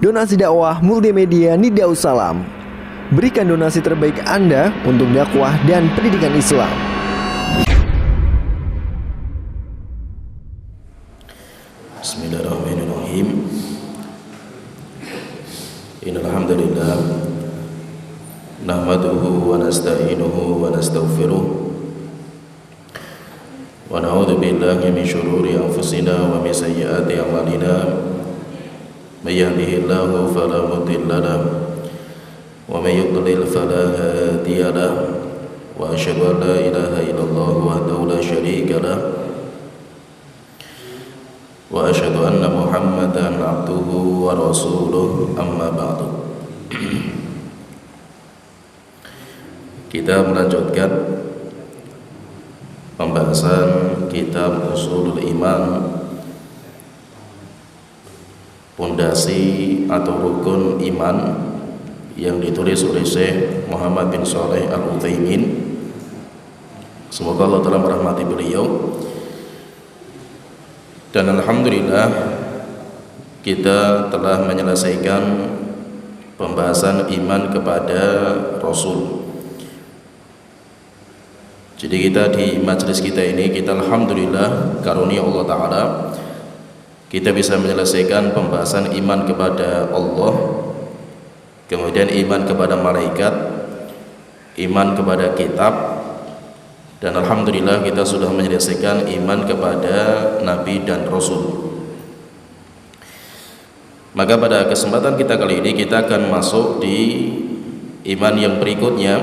Donasi dakwah multimedia Nidaus Salam. Berikan donasi terbaik Anda untuk dakwah dan pendidikan Islam. Bismillahirrahmanirrahim. Innal hamdalillah nahmaduhu wa nasta'inuhu wa nastaghfiruh wa na'udzu billahi min shururi anfusina wa min sayyiati a'malina. May yahdihillahu fala mudilla lahu wa may yudlil fala hadiya lahu wa asyhadu an la ilaha illallah wahdahu la syarika lahu wa asyhadu anna Muhammadan abduhu wa rasuluh, amma ba'du. Kita melanjutkan pembahasan kitab Ushulul Iman, pondasi atau rukun iman, yang ditulis oleh Syekh Muhammad bin Shalih Al-Utsaimin. Semoga Allah telah merahmati beliau. Dan alhamdulillah kita telah menyelesaikan pembahasan iman kepada Rasul. Jadi kita di majelis kita ini, kita alhamdulillah karunia Allah Ta'ala, kita bisa menyelesaikan pembahasan iman kepada Allah, kemudian iman kepada malaikat, iman kepada kitab, dan alhamdulillah kita sudah menyelesaikan iman kepada Nabi dan Rasul. Maka pada kesempatan kita kali ini kita akan masuk di iman yang berikutnya,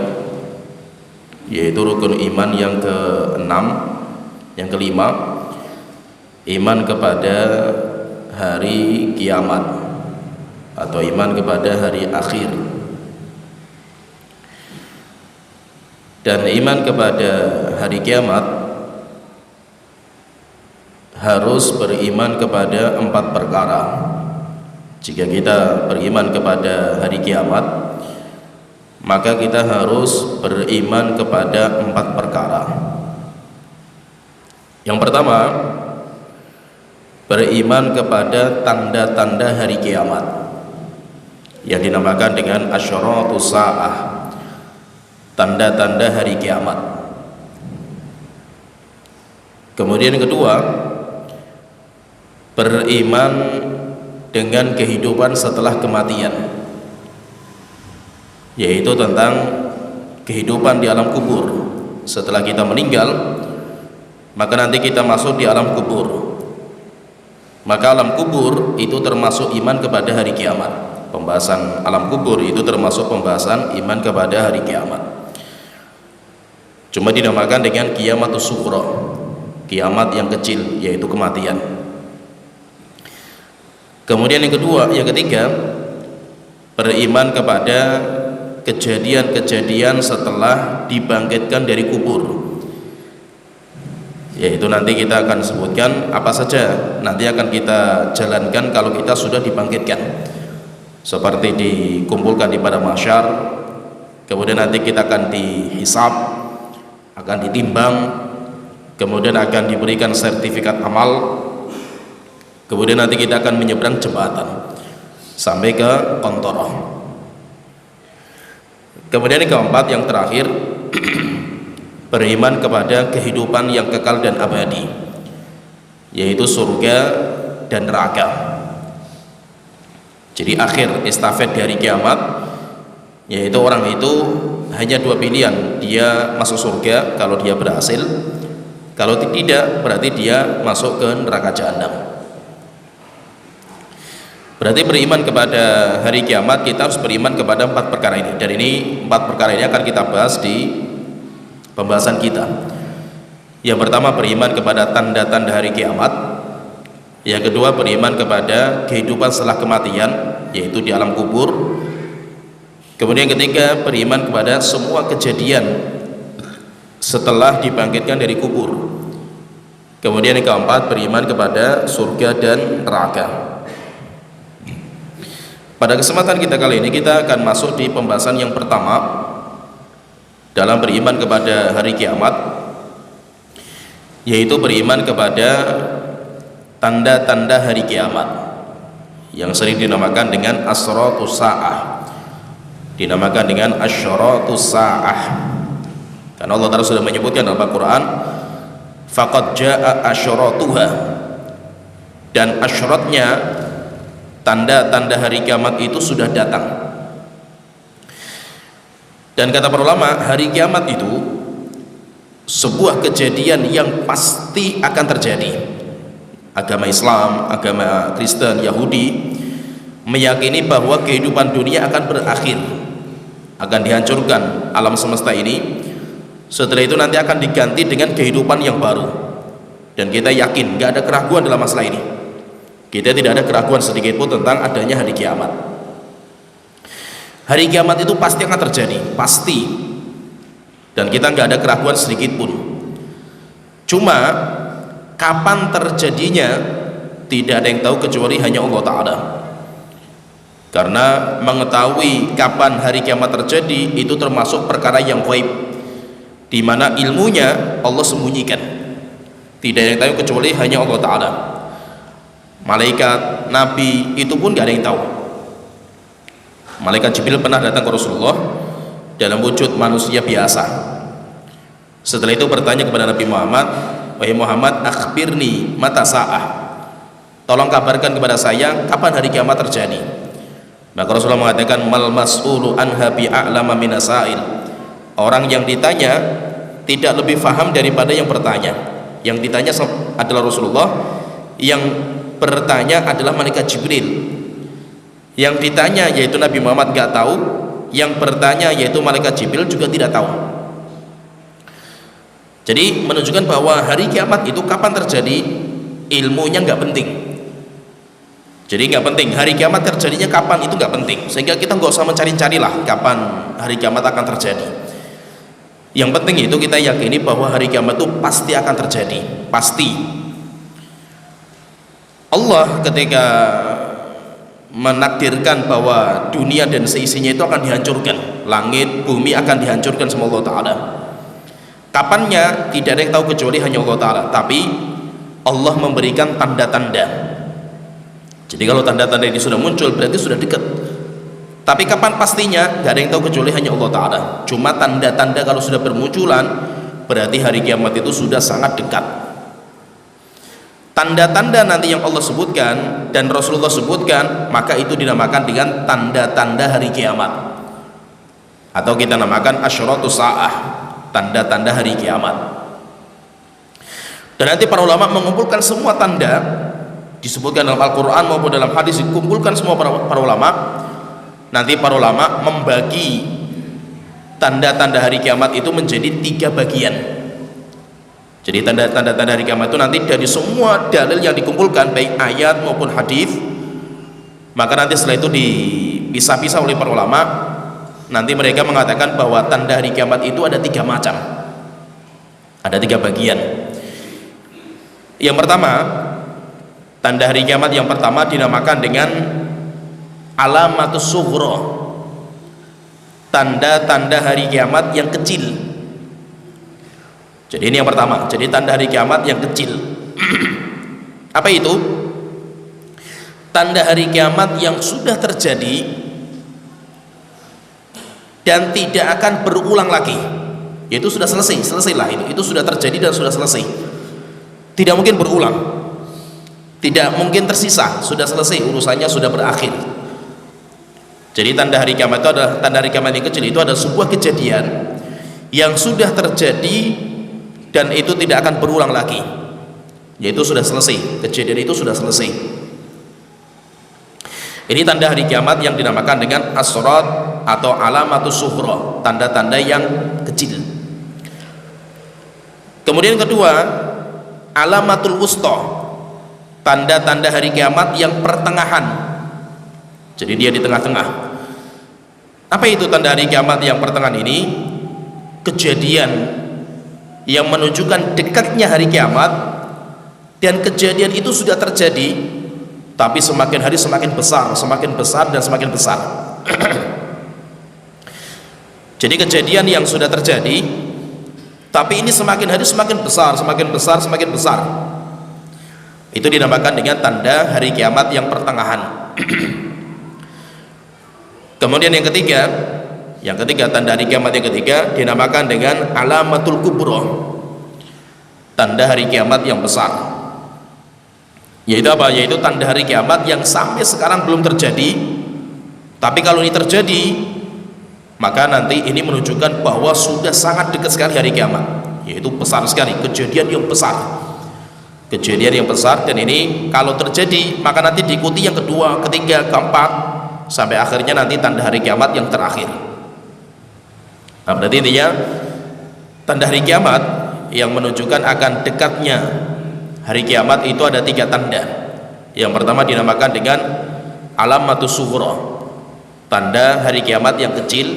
yaitu rukun iman yang ke-6, yang kelima, iman kepada hari kiamat atau iman kepada hari akhir. Dan iman kepada hari kiamat harus beriman kepada 4 perkara. Jika kita beriman kepada hari kiamat, maka kita harus beriman kepada 4 perkara. Yang pertama, beriman kepada tanda-tanda hari kiamat yang dinamakan dengan asyaratus sa'ah, tanda-tanda hari kiamat. Kemudian yang kedua, beriman dengan kehidupan setelah kematian, yaitu tentang kehidupan di alam kubur. Setelah kita meninggal, maka nanti kita masuk di alam kubur. Maka alam kubur itu termasuk iman kepada hari kiamat. Pembahasan alam kubur itu termasuk pembahasan iman kepada hari kiamat. Cuma dinamakan dengan kiamatus sughra, kiamat yang kecil, yaitu kematian. Kemudian yang ketiga, beriman kepada kejadian-kejadian setelah dibangkitkan dari kubur, yaitu nanti kita akan sebutkan apa saja nanti akan kita jalankan kalau kita sudah dibangkitkan, seperti dikumpulkan di padang mahsyar, kemudian nanti kita akan dihisab, akan ditimbang, kemudian akan diberikan sertifikat amal, kemudian nanti kita akan menyeberang jembatan sampai ke Qantarah. Kemudian yang keempat, yang terakhir, beriman kepada kehidupan yang kekal dan abadi, yaitu surga dan neraka. Jadi akhir estafet dari kiamat, yaitu orang itu hanya 2 pilihan, dia masuk surga kalau dia berhasil, kalau tidak berarti dia masuk ke neraka jahanam. Berarti beriman kepada hari kiamat, kita harus beriman kepada 4 perkara ini. Dan ini 4 perkara ini akan kita bahas di pembahasan kita. Yang pertama, beriman kepada tanda-tanda hari kiamat. Yang kedua, beriman kepada kehidupan setelah kematian, yaitu di alam kubur. Kemudian yang ketiga, beriman kepada semua kejadian setelah dibangkitkan dari kubur. Kemudian yang keempat, beriman kepada surga dan neraka. Pada kesempatan kita kali ini kita akan masuk di pembahasan yang pertama dalam beriman kepada hari kiamat, yaitu beriman kepada tanda-tanda hari kiamat. yang sering dinamakan dengan asyratus sa'ah, dinamakan dengan asyratus sa'ah, karena Allah Ta'ala sudah menyebutkan dalam Al-Quran, faqad ja'a asyratuha, dan asyratnya, tanda-tanda hari kiamat itu sudah datang. Dan kata para ulama, hari kiamat itu sebuah kejadian yang pasti akan terjadi. Agama Islam, agama Kristen, Yahudi meyakini bahwa kehidupan dunia akan berakhir, akan dihancurkan alam semesta ini. Setelah itu nanti akan diganti dengan kehidupan yang baru. Dan kita yakin, gak ada keraguan dalam masalah ini. Kita tidak ada keraguan sedikit pun tentang adanya hari kiamat. Hari kiamat itu pasti akan terjadi, pasti. Dan kita gak ada keraguan sedikit pun. Cuma kapan terjadinya tidak ada yang tahu kecuali hanya Allah Ta'ala. Karena mengetahui kapan hari kiamat terjadi itu termasuk perkara yang gaib, di mana ilmunya Allah sembunyikan. Tidak ada yang tahu kecuali hanya Allah Ta'ala. Malaikat, Nabi itu pun gak ada yang tahu. Malaikat Jibril pernah datang ke Rasulullah dalam wujud manusia biasa. Setelah itu bertanya kepada Nabi Muhammad, wahai Muhammad, akhbirni mata sa'ah, tolong kabarkan kepada saya kapan hari kiamat terjadi. Maka Rasulullah mengatakan, mal mas'ulu anha bi'a'lama minasail, orang yang ditanya tidak lebih faham daripada yang bertanya. Yang ditanya adalah Rasulullah, yang bertanya adalah malaikat Jibril. Yang ditanya yaitu Nabi Muhammad gak tahu, yang bertanya yaitu malaikat Jibril juga tidak tahu. Jadi menunjukkan bahwa hari kiamat itu kapan terjadi, ilmunya nggak penting. Jadi nggak penting hari kiamat terjadinya kapan, itu nggak penting, sehingga kita nggak usah mencari-carilah kapan hari kiamat akan terjadi. Yang penting itu kita yakini bahwa hari kiamat itu pasti akan terjadi, pasti. Allah ketika menakdirkan bahwa dunia dan seisinya itu akan dihancurkan, langit, bumi akan dihancurkan sama Allah Ta'ala. Kapannya tidak ada yang tahu kecuali hanya Allah Ta'ala. Tapi Allah memberikan tanda-tanda. Jadi kalau tanda-tanda ini sudah muncul berarti sudah dekat. Tapi kapan pastinya gak ada yang tahu kecuali hanya Allah Ta'ala. Cuma tanda-tanda kalau sudah bermunculan berarti hari kiamat itu sudah sangat dekat. Tanda-tanda nanti yang Allah sebutkan dan Rasulullah sebutkan, maka itu dinamakan dengan tanda-tanda hari kiamat, atau kita namakan asyratus sa'ah, tanda-tanda hari kiamat. Dan nanti para ulama mengumpulkan semua tanda, disebutkan dalam Al-Quran maupun dalam hadis, dikumpulkan semua para ulama. Nanti para ulama membagi tanda-tanda hari kiamat itu menjadi 3 bagian. Jadi tanda-tanda hari kiamat itu nanti dari semua dalil yang dikumpulkan, baik ayat maupun hadis, maka nanti setelah itu dipisah-pisah oleh para ulama. Nanti mereka mengatakan bahwa tanda hari kiamat itu ada 3 macam, ada 3 bagian. Yang pertama, tanda hari kiamat yang pertama dinamakan dengan alamatus sughra, tanda-tanda hari kiamat yang kecil. Jadi ini yang pertama, jadi tanda hari kiamat yang kecil. Apa itu? Tanda hari kiamat yang sudah terjadi dan tidak akan berulang lagi, yaitu sudah selesailah, itu sudah terjadi dan sudah selesai, tidak mungkin berulang, tidak mungkin tersisa, sudah selesai, urusannya sudah berakhir. Jadi tanda hari kiamat itu adalah, tanda hari kiamat yang kecil itu adalah sebuah kejadian yang sudah terjadi dan itu tidak akan berulang lagi, yaitu sudah selesai, kejadian itu sudah selesai. Ini tanda hari kiamat yang dinamakan dengan asyrat atau alamatus sughra, tanda-tanda yang kecil. Kemudian kedua, alamatul wusta, tanda-tanda hari kiamat yang pertengahan. Jadi dia di tengah-tengah. Apa itu tanda hari kiamat yang pertengahan ini? Kejadian yang menunjukkan dekatnya hari kiamat, dan kejadian itu sudah terjadi tapi semakin hari semakin besar dan semakin besar. Jadi kejadian yang sudah terjadi tapi ini semakin hari semakin besar, itu dinamakan dengan tanda hari kiamat yang pertengahan. Kemudian yang ketiga tanda hari kiamat yang ketiga dinamakan dengan alamatul kubro, tanda hari kiamat yang besar. Yaitu apa? Yaitu tanda hari kiamat yang sampai sekarang belum terjadi, tapi kalau ini terjadi maka nanti ini menunjukkan bahwa sudah sangat dekat sekali hari kiamat, yaitu besar sekali, kejadian yang besar, dan ini kalau terjadi maka nanti diikuti yang kedua, ketiga, keempat, sampai akhirnya nanti tanda hari kiamat yang terakhir. Nah, berarti intinya tanda hari kiamat yang menunjukkan akan dekatnya hari kiamat itu ada 3 tanda. Yang pertama dinamakan dengan alamatus sughra, tanda hari kiamat yang kecil,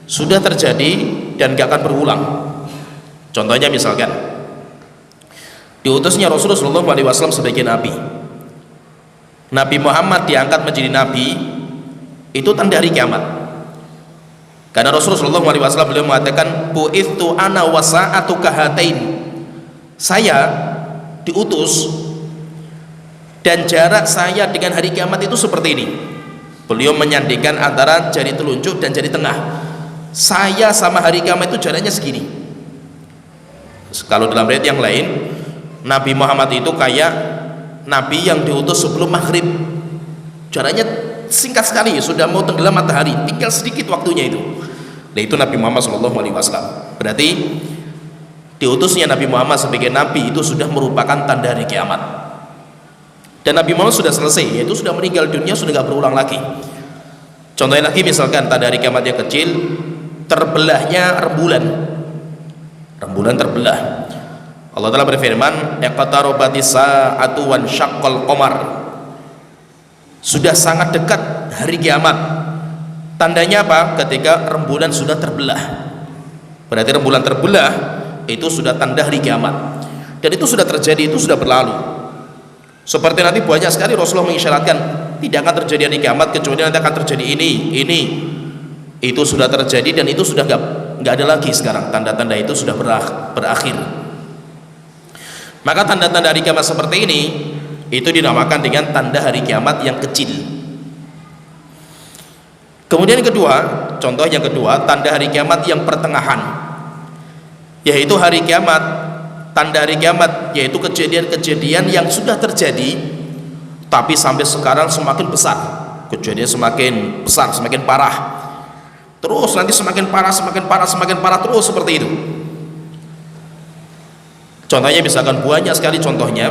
sudah terjadi dan gak akan berulang. Contohnya misalkan diutusnya Rasulullah SAW sebagai nabi, Nabi Muhammad diangkat menjadi nabi, itu tanda hari kiamat. Karena Rasulullah SAW beliau mengatakan bu'ithtu ana wasa'atu kahatain, saya diutus dan jarak saya dengan hari kiamat itu seperti ini. Beliau menyandingkan antara jari telunjuk dan jari tengah. Saya sama hari kiamat itu jaraknya segini. Kalau dalam riwayat yang lain, Nabi Muhammad itu kayak nabi yang diutus sebelum maghrib, jaraknya singkat sekali, sudah mau tenggelam matahari, tinggal sedikit waktunya itu. Nah, itu Nabi Muhammad SAW. Berarti diutusnya Nabi Muhammad sebagai nabi itu sudah merupakan tanda hari kiamat. Dan Nabi Muhammad sudah selesai, yaitu sudah meninggal dunia, sudah gak berulang lagi. Contohnya lagi misalkan tanda hari kiamat yang kecil, terbelahnya rembulan terbelah. Allah Ta'ala berfirman, iqtarabatis sa'atu wan syaqqal qamar, sudah sangat dekat hari kiamat. Tandanya apa? Ketika rembulan sudah terbelah. Berarti rembulan terbelah itu sudah tanda hari kiamat, dan itu sudah terjadi, itu sudah berlalu. Seperti nanti banyak sekali Rasulullah mengisyaratkan tidak akan terjadi hari kiamat kecuali nanti akan terjadi ini. Itu sudah terjadi dan itu sudah nggak ada lagi sekarang, tanda-tanda itu sudah berakhir. Maka tanda-tanda hari kiamat seperti ini itu dinamakan dengan tanda hari kiamat yang kecil. Kemudian yang kedua, contoh yang kedua, tanda hari kiamat yang pertengahan, yaitu hari kiamat, tanda hari kiamat yaitu kejadian-kejadian yang sudah terjadi tapi sampai sekarang semakin besar, kejadian semakin besar, semakin parah, terus nanti semakin parah terus seperti itu. Contohnya misalkan banyak sekali contohnya,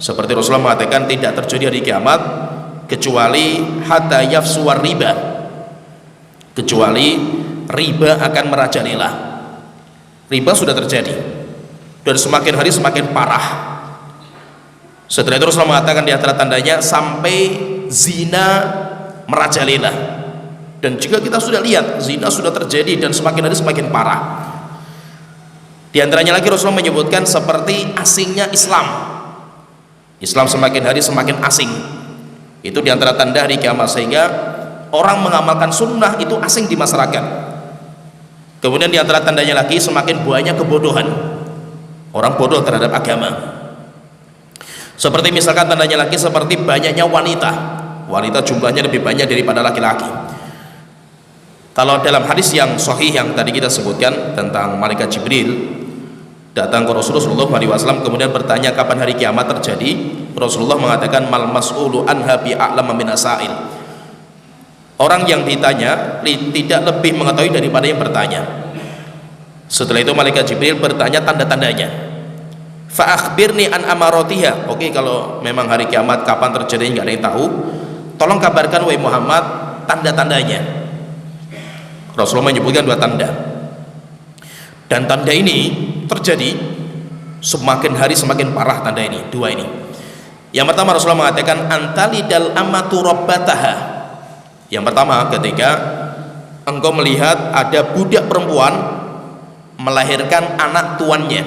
seperti Rasulullah mengatakan tidak terjadi hari kiamat kecuali hatta yafsuwar riba, kecuali riba akan merajalela. Riba sudah terjadi dan semakin hari semakin parah. Setelah itu Rasulullah mengatakan di antara tandanya sampai zina merajalela. Dan juga kita sudah lihat zina sudah terjadi dan semakin hari semakin parah. Di antaranya lagi Rasulullah menyebutkan seperti asingnya Islam semakin hari semakin asing. Itu di antara tanda hari kiamat, sehingga orang mengamalkan sunnah itu asing di masyarakat. Kemudian di antara tandanya lagi semakin banyak kebodohan, orang bodoh terhadap agama. Seperti misalkan tandanya lagi seperti banyaknya wanita jumlahnya lebih banyak daripada laki-laki. Kalau dalam hadis yang sahih yang tadi kita sebutkan tentang malaikat Jibril datang ke Rasulullah SAW kemudian bertanya kapan hari kiamat terjadi, Rasulullah mengatakan mal mas'ulu anha bi'a'lama min asail, orang yang ditanya tidak lebih mengetahui daripada yang bertanya. Setelah itu malaikat Jibril bertanya tanda-tandanya, fa akhbirni an amaratiha. Oke, kalau memang hari kiamat kapan terjadi nggak ada yang tahu, tolong kabarkan wahai Muhammad tanda-tandanya. Rasulullah menyebutkan 2 tanda, dan tanda ini terjadi semakin hari semakin parah. Tanda ini 2 ini. Yang pertama Rasulullah mengatakan antalidal amatu rabbataha. Yang pertama ketika engkau melihat ada budak perempuan melahirkan anak tuannya,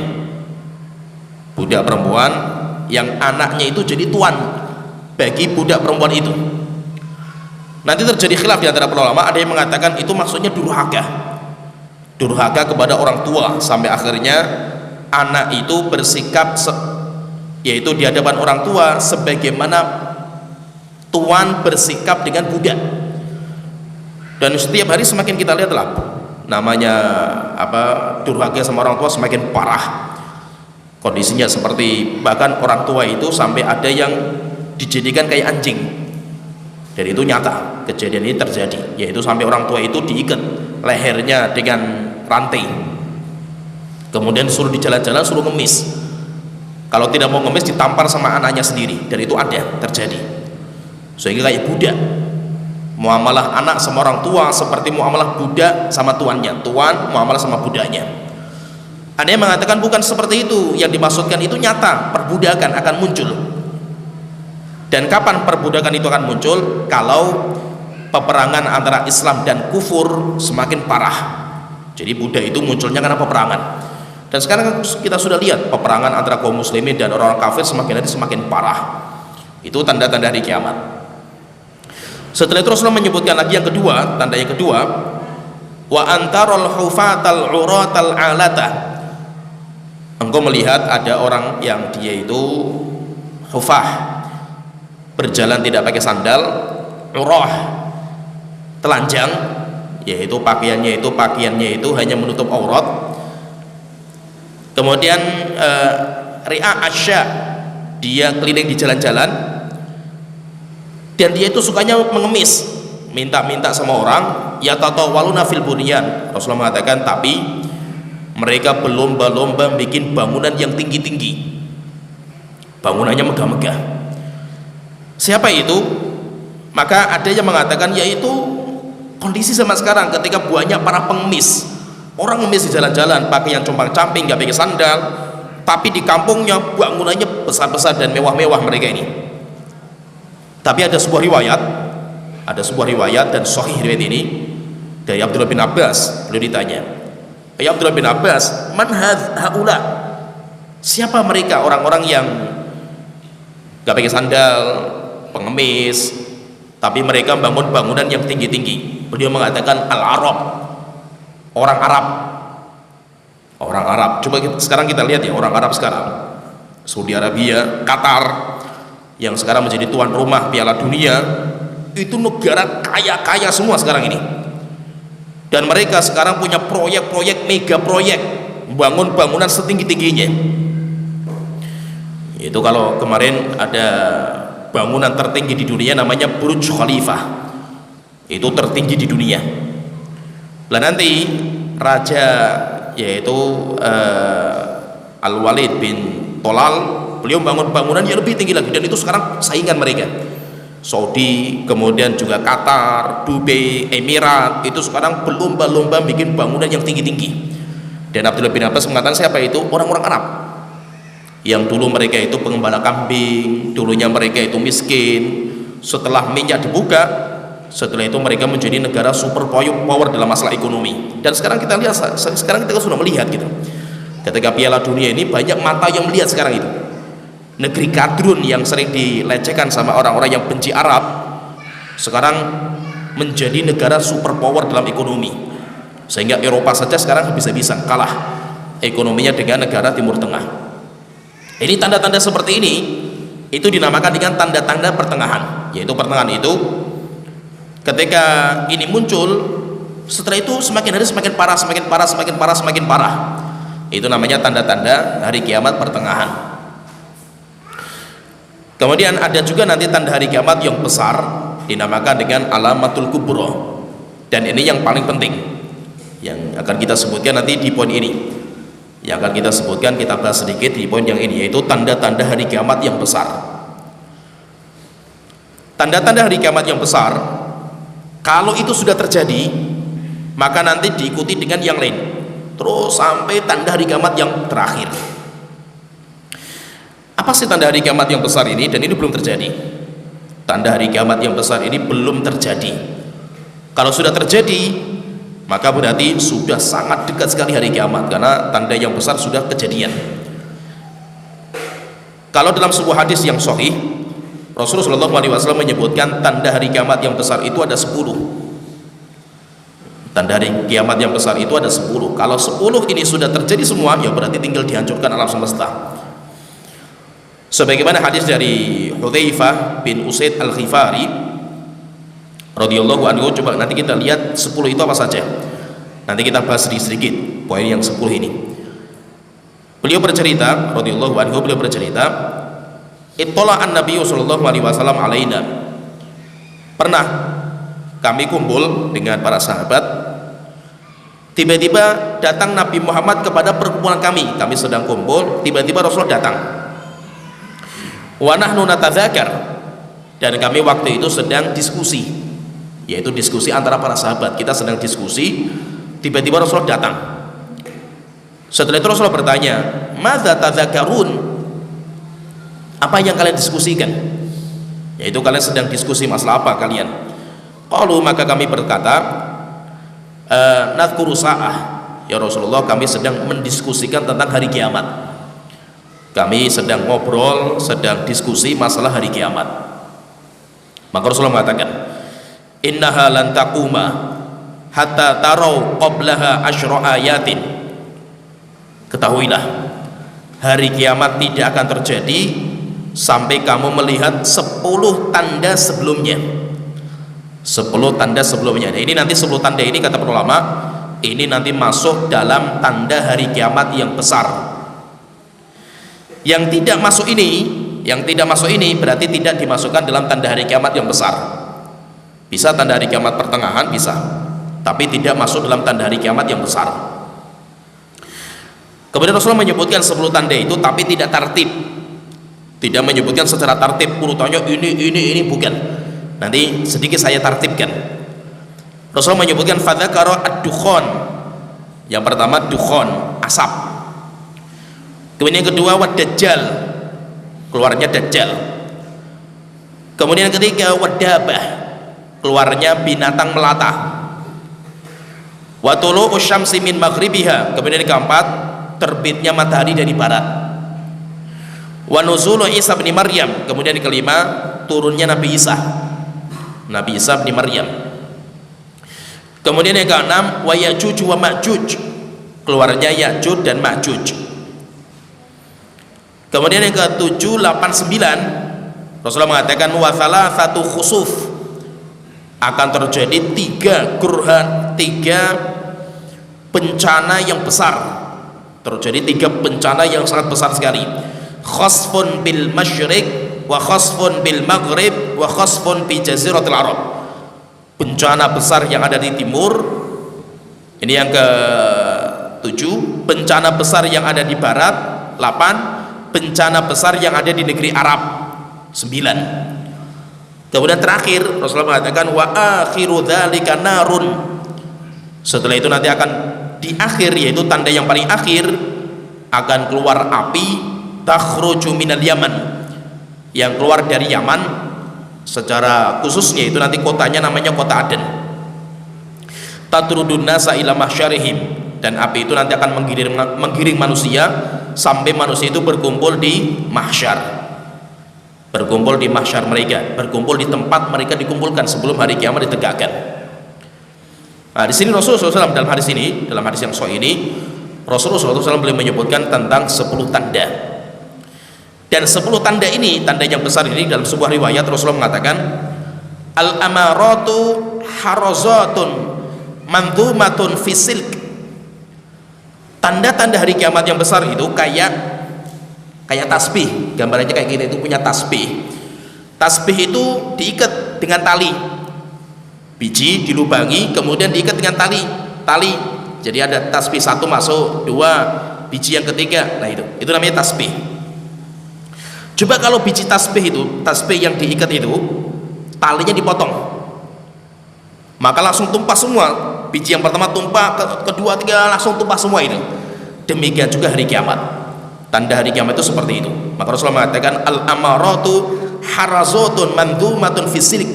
budak perempuan yang anaknya itu jadi tuan bagi budak perempuan itu. Nanti terjadi khilaf di antara para ulama, ada yang mengatakan itu maksudnya durhaka kepada orang tua, sampai akhirnya anak itu bersikap yaitu di hadapan orang tua sebagaimana tuan bersikap dengan budak. Dan setiap hari semakin kita lihatlah namanya durhaka sama orang tua semakin parah kondisinya, seperti bahkan orang tua itu sampai ada yang dijadikan kayak anjing. Dan itu nyata, kejadian ini terjadi, yaitu sampai orang tua itu diikat lehernya dengan rantai, kemudian disuruh di jalan-jalan, suruh ngemis. Kalau tidak mau ngemis ditampar sama anaknya sendiri, dan itu ada terjadi. Sehingga kayak budak, muamalah anak sama orang tua seperti muamalah budak sama tuannya, tuan muamalah sama budaknya. Ada yang mengatakan bukan seperti itu, yang dimaksudkan itu nyata, perbudakan akan muncul. Dan kapan perbudakan itu akan muncul? Kalau peperangan antara Islam dan kufur semakin parah. Jadi budak itu munculnya karena peperangan. Dan sekarang kita sudah lihat peperangan antara kaum muslimin dan orang-orang kafir semakin hari semakin parah. Itu tanda-tanda hari kiamat. Setelah itu Rasulullah menyebutkan lagi yang kedua, tanda yang kedua, wa antarul hufatal uratal alata. Engkau melihat ada orang yang dia itu hufah, berjalan tidak pakai sandal, urah, telanjang, yaitu pakaiannya itu hanya menutup aurat. Kemudian ri'a asya, dia keliling di jalan-jalan, dan dia itu sukanya mengemis, minta-minta sama orang. Ya tatawaluna fil bunyan, Rasulullah mengatakan, tapi mereka berlomba-lomba bikin bangunan yang tinggi-tinggi, bangunannya megah-megah. Siapa itu? Maka ada yang mengatakan yaitu kondisi zaman sekarang ketika banyak para pengemis, orang ngemis di jalan-jalan pakai yang compang-camping, nggak pakai sandal, tapi di kampungnya bangunannya besar-besar dan mewah-mewah mereka ini. Tapi ada sebuah riwayat dan sahih riwayat ini dari Abdullah bin Abbas. Beliau ditanya, ya Abdullah bin Abbas, man haula? Siapa mereka orang-orang yang nggak pakai sandal, pengemis, tapi mereka bangun bangunan yang tinggi-tinggi? Beliau mengatakan al-Arab, orang Arab. Coba sekarang kita lihat ya, orang Arab sekarang, Saudi Arabia, Qatar, yang sekarang menjadi tuan rumah Piala Dunia, itu negara kaya-kaya semua sekarang ini. Dan mereka sekarang punya proyek-proyek, mega proyek, bangun bangunan setinggi-tingginya. Itu kalau kemarin ada bangunan tertinggi di dunia namanya Burj Khalifah, itu tertinggi di dunia. Lah nanti raja yaitu Al-Walid bin Tolal, beliau bangun bangunan yang lebih tinggi lagi, dan itu sekarang saingan mereka. Saudi, kemudian juga Qatar, Dubai, Emirat, itu sekarang berlomba-lomba bikin bangunan yang tinggi-tinggi. Dan Abdullah bin Abbas mengatakan siapa itu? Orang-orang Arab yang dulu mereka itu pengembala kambing, dulunya mereka itu miskin. Setelah minyak dibuka, setelah itu mereka menjadi negara super power dalam masalah ekonomi. Dan sekarang kita lihat, sekarang kita sudah melihat gitu, ketika Piala Dunia ini banyak mata yang melihat sekarang itu. Negeri Kadrun yang sering dilecehkan sama orang-orang yang benci Arab, sekarang menjadi negara super power dalam ekonomi, sehingga Eropa saja sekarang bisa-bisa kalah ekonominya dengan negara Timur Tengah. Ini tanda-tanda seperti ini, itu dinamakan dengan tanda-tanda pertengahan. Yaitu pertengahan itu ketika ini muncul, setelah itu semakin hari semakin parah, semakin parah. Itu namanya tanda-tanda hari kiamat pertengahan. Kemudian ada juga nanti tanda hari kiamat yang besar, dinamakan dengan alamatul kubro. Dan ini yang paling penting, yang akan kita sebutkan nanti di poin ini, yang akan kita sebutkan, kita bahas sedikit di poin yang ini, yaitu tanda-tanda hari kiamat yang besar. Tanda-tanda hari kiamat yang besar, kalau itu sudah terjadi, maka nanti diikuti dengan yang lain, terus sampai tanda hari kiamat yang terakhir. Apa sih tanda hari kiamat yang besar ini? Dan ini belum terjadi. Tanda hari kiamat yang besar ini belum terjadi. Kalau sudah terjadi, maka berarti sudah sangat dekat sekali hari kiamat, karena tanda yang besar sudah kejadian. Kalau dalam sebuah hadis yang sahih, Rasulullah SAW menyebutkan tanda hari kiamat yang besar itu ada 10. Tanda hari kiamat yang besar itu ada 10. Kalau 10 ini sudah terjadi semua, ya berarti tinggal dihancurkan alam semesta. Sebagaimana hadis dari Hudzaifah bin Usaid Al-Ghifari radhiyallahu anhu, coba nanti kita lihat 10 itu apa saja. Nanti kita bahas sedikit poin yang 10 ini. Beliau bercerita radhiyallahu anhu, beliau bercerita, "Ittala an-nabiy sallallahu alaihi wasallam alaina." Pernah kami kumpul dengan para sahabat, tiba-tiba datang Nabi Muhammad kepada perkumpulan kami. Kami sedang kumpul, tiba-tiba Rasulullah datang. Wa nahnu natadzakar, dan kami waktu itu sedang diskusi, yaitu diskusi antara para sahabat. Kita sedang diskusi, tiba-tiba Rasulullah datang. Setelah itu Rasulullah bertanya, "Madza tadzakarun?" Apa yang kalian diskusikan? Yaitu kalian sedang diskusi masalah apa kalian? Qalu, maka kami berkata, "Nadhkuru sa'ah." Ya Rasulullah, kami sedang mendiskusikan tentang hari kiamat. Kami sedang ngobrol, sedang diskusi masalah hari kiamat. Maka Rasulullah mengatakan, "Innaha lan taquma hatta tarau qablaha asyra ayatin." Ketahuilah, hari kiamat tidak akan terjadi sampai kamu melihat 10 tanda sebelumnya. 10 tanda sebelumnya. Nah, ini nanti 10 tanda ini kata para ulama, ini nanti masuk dalam tanda hari kiamat yang besar. Yang tidak masuk ini berarti tidak dimasukkan dalam tanda hari kiamat yang besar. Bisa tanda hari kiamat pertengahan, bisa, tapi tidak masuk dalam tanda hari kiamat yang besar. Kemudian Rasulullah menyebutkan 10 tanda itu, tapi tidak tertib, tidak menyebutkan secara tertib urutannya ini, bukan. Nanti sedikit saya tertibkan. Rasulullah menyebutkan fadzakara ad-dukhan. Yang pertama dukhan, asap. Kemudian yang kedua wad-dajjal, keluarnya dajjal. Kemudian yang ketiga wadabah, keluarnya binatang melata. Wa tulu'u syamsi min maghribiha, kemudian yang keempat terbitnya matahari dari barat. Wa nuzulu Isa bin Maryam, kemudian yang kelima turunnya Nabi Isa bin Maryam. Kemudian yang keenam wa Ya'juj wa Ma'juj, keluarnya Ya'juj dan Ma'juj. Kemudian yang ke-7, 8, 9 Rasulullah mengatakan wa thalathatu khusuf, akan terjadi 3 bencana yang besar. Terjadi 3 bencana yang sangat besar sekali. Khasfun bil masyriq wa khasfun bil maghrib wa khasfun bi jaziratil arab. Bencana besar yang ada di timur, ini yang ke-7. Bencana besar yang ada di barat, 8. Bencana besar yang ada di negeri Arab, 9. Kemudian terakhir Rasulullah mengatakan wa akhiru dzalika narun. Setelah itu nanti akan di akhir, yaitu tanda yang paling akhir, akan keluar api takhruju minal Yaman, yang keluar dari Yaman, secara khususnya itu nanti kotanya namanya kota Aden. Tatrudun nasa ila mahsyarihim, dan api itu nanti akan menggiring manusia sampai manusia itu berkumpul di mahsyar, mereka berkumpul di tempat mereka dikumpulkan sebelum hari kiamat ditegakkan. Nah, di sini Rasulullah SAW dalam hadis yang sahih ini, Rasulullah SAW boleh menyebutkan tentang 10 tanda. Dan 10 tanda ini, tanda yang besar ini, dalam sebuah riwayat Rasulullah mengatakan, al-amaratu harazatun mandhumatun fi silk. Tanda-tanda hari kiamat yang besar itu kayak tasbih, gambarannya kayak gini, itu punya tasbih. Tasbih itu diikat dengan tali, biji dilubangi kemudian diikat dengan tali. Jadi ada tasbih 1 masuk, 2 biji yang ketiga, nah itu namanya tasbih. Coba kalau biji tasbih yang diikat itu talinya dipotong, maka langsung tumpah semua. Biji yang pertama tumpah, kedua, ketiga langsung tumpah semua itu. Demikian juga hari kiamat. Tanda hari kiamat itu seperti itu. Maka Rasulullah mengatakan al-amaratu harazatun mandhumatun fi silk.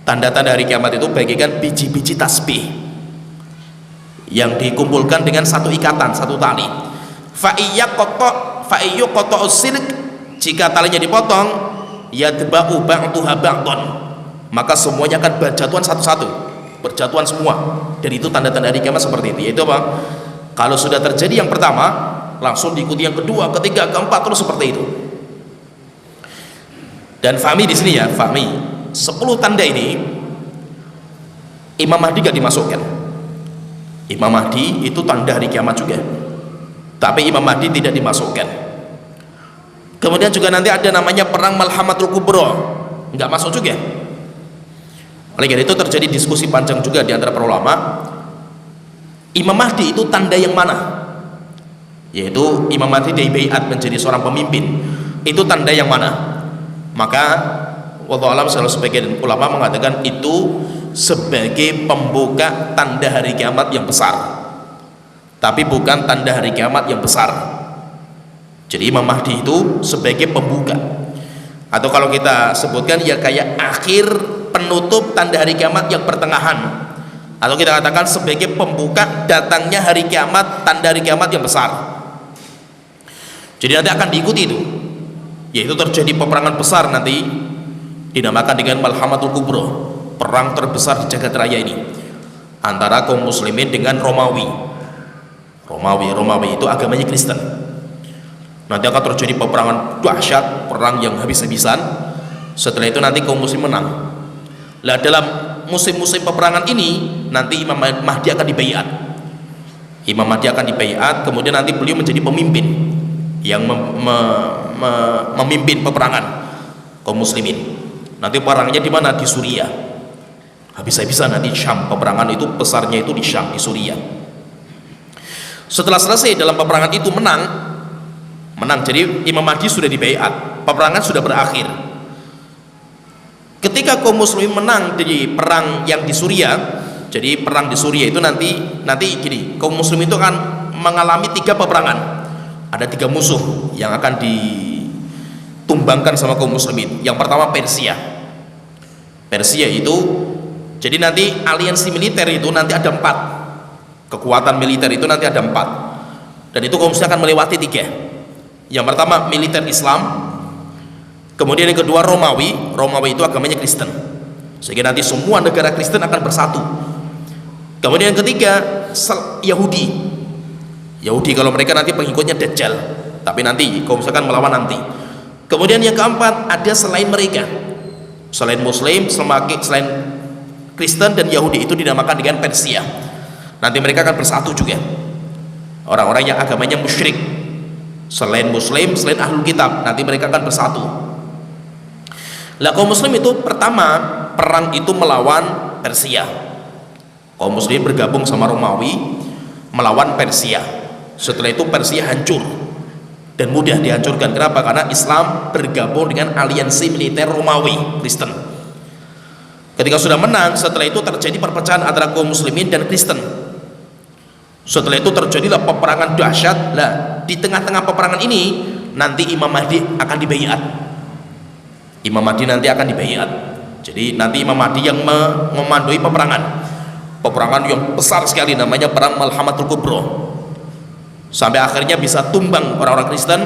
Tanda-tanda hari kiamat itu bagikan biji-biji tasbih yang dikumpulkan dengan satu ikatan, satu tali. Fa iyyaqata silk, jika talinya dipotong, yadba'u ba'duha ba'dhan, maka semuanya akan berjatuhan satu-satu, berjatuhan semua. Dan itu tanda-tanda hari kiamat seperti itu. Yaitu apa? Kalau sudah terjadi yang pertama, langsung diikuti yang kedua, ketiga, keempat, terus seperti itu. Dan fahmi di sini ya, fahmi 10 tanda ini Imam Mahdi gak dimasukkan. Imam Mahdi itu tanda hari kiamat juga, tapi Imam Mahdi tidak dimasukkan. Kemudian juga nanti ada namanya perang Malhamatul Kubro, nggak masuk juga. Oleh karena itu terjadi diskusi panjang juga di antara para ulama, Imam Mahdi itu tanda yang mana? Yaitu Imam Mahdi dibaiat menjadi seorang pemimpin, itu tanda yang mana? Maka wallahu alam, sebagian ulama mengatakan itu sebagai pembuka tanda hari kiamat yang besar, tapi bukan tanda hari kiamat yang besar. Jadi Imam Mahdi itu sebagai pembuka, atau kalau kita sebutkan ya kayak akhir penutup tanda hari kiamat yang pertengahan, atau kita katakan sebagai pembuka datangnya hari kiamat, tanda hari kiamat yang besar. Jadi nanti akan diikuti itu, yaitu terjadi peperangan besar nanti dinamakan dengan Malhamatul Kubro, perang terbesar di jagat raya ini antara kaum muslimin dengan Romawi. Romawi itu agamanya Kristen. Nanti akan terjadi peperangan dahsyat, perang yang habis-habisan. Setelah itu nanti kaum muslim menang. Lah dalam musim-musim peperangan ini nanti Imam Mahdi akan dibaiat. Imam Mahdi akan dibaiat, kemudian nanti beliau menjadi pemimpin yang memimpin peperangan kaum muslimin. Nanti perangnya di mana? Di Suriah. Habis-habisan nanti Syam, peperangan itu besarnya itu di Syam, di Suriah. Setelah selesai dalam peperangan itu menang, jadi Imam Mahdi sudah dibaiat, peperangan sudah berakhir. Ketika kaum muslimin menang di perang yang di Suriah, jadi perang di Suriah itu nanti gini, kaum muslimin itu akan mengalami 3 peperangan. Ada 3 musuh yang akan ditumbangkan sama kaum muslimin. Yang pertama Persia itu, jadi nanti aliansi militer itu nanti ada 4, kekuatan militer itu nanti ada 4, dan itu kaum muslimin akan melewati 3. Yang pertama militer Islam, kemudian yang kedua Romawi itu agamanya Kristen, sehingga nanti semua negara Kristen akan bersatu. Kemudian yang ketiga Yahudi kalau mereka nanti pengikutnya Dajjal, tapi nanti kaum muslim akan melawan nanti. Kemudian yang keempat ada selain mereka, selain muslim, selain Kristen dan Yahudi, itu dinamakan dengan Persia. Nanti mereka akan bersatu juga, orang-orang yang agamanya musyrik, selain muslim, selain ahlul kitab, nanti mereka akan bersatu. Lah kaum muslim itu pertama perang itu melawan Persia. Kaum muslim bergabung sama Romawi melawan Persia. Setelah itu Persia hancur dan mudah dihancurkan. Kenapa? Karena Islam bergabung dengan aliansi militer Romawi Kristen. Ketika sudah menang, setelah itu terjadi perpecahan antara kaum muslimin dan Kristen. Setelah itu terjadilah peperangan dahsyat. Lah di tengah-tengah peperangan ini nanti Imam Mahdi akan dibaiat. Imam Mahdi nanti akan dibaiat. Jadi nanti Imam Mahdi yang memandoi peperangan yang besar sekali, namanya perang Malhamatul Kubro, sampai akhirnya bisa tumbang orang-orang Kristen.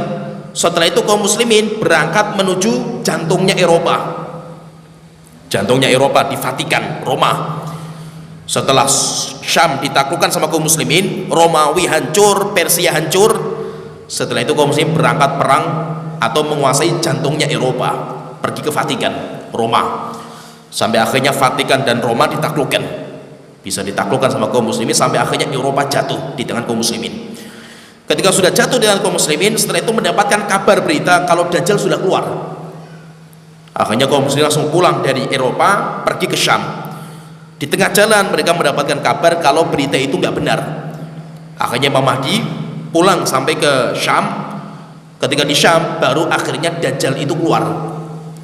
Setelah itu kaum muslimin berangkat menuju jantungnya Eropa di Vatikan, Roma. Setelah Syam ditaklukkan sama kaum muslimin, Romawi hancur, Persia hancur. Setelah itu kaum muslimin berangkat perang atau menguasai jantungnya Eropa, pergi ke Vatikan, Roma, sampai akhirnya Vatikan dan Roma ditaklukkan, bisa ditaklukkan sama kaum muslimin, sampai akhirnya Eropa jatuh di tangan kaum muslimin. Ketika sudah jatuh di tangan kaum muslimin, setelah itu mendapatkan kabar berita kalau Dajjal sudah keluar. Akhirnya kaum muslimin langsung pulang dari Eropa pergi ke Syam. Di tengah jalan mereka mendapatkan kabar kalau berita itu nggak benar. Akhirnya Imam Mahdi pulang sampai ke Syam. Ketika di Syam baru akhirnya Dajjal itu keluar.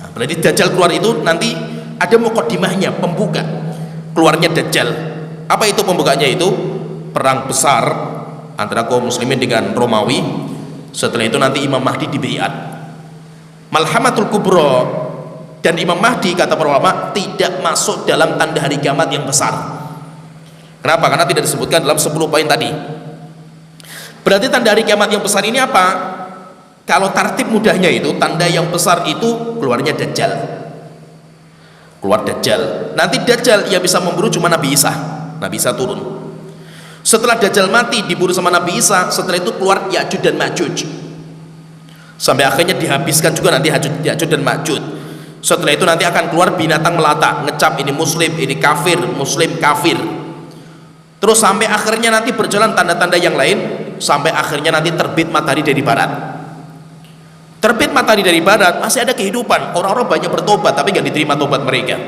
Nah, berarti Dajjal keluar itu nanti ada mukaddimahnya, pembuka keluarnya Dajjal. Apa itu pembukanya? Itu perang besar antara kaum muslimin dengan Romawi. Setelah itu nanti Imam Mahdi dibaiat. Malhamatul Kubro dan Imam Mahdi, kata para ulama, tidak masuk dalam tanda hari kiamat yang besar. Kenapa? Karena tidak disebutkan dalam 10 poin tadi. Berarti tanda hari kiamat yang besar ini apa? Kalau tartib mudahnya itu, tanda yang besar itu keluarnya Dajjal. Keluar Dajjal. Nanti Dajjal yang bisa memburu cuma Nabi Isa. Nabi Isa turun. Setelah Dajjal mati diburu sama Nabi Isa, setelah itu keluar Ya'juj dan Ma'juj. Sampai akhirnya dihabiskan juga nanti Ya'juj dan Ma'juj. Setelah itu nanti akan keluar binatang melata, ngecap ini muslim, ini kafir, muslim kafir. Terus sampai akhirnya nanti berjalan tanda-tanda yang lain, sampai akhirnya nanti terbit matahari dari barat. Terbit matahari dari barat, masih ada kehidupan, orang-orang banyak bertobat tapi nggak diterima tobat mereka.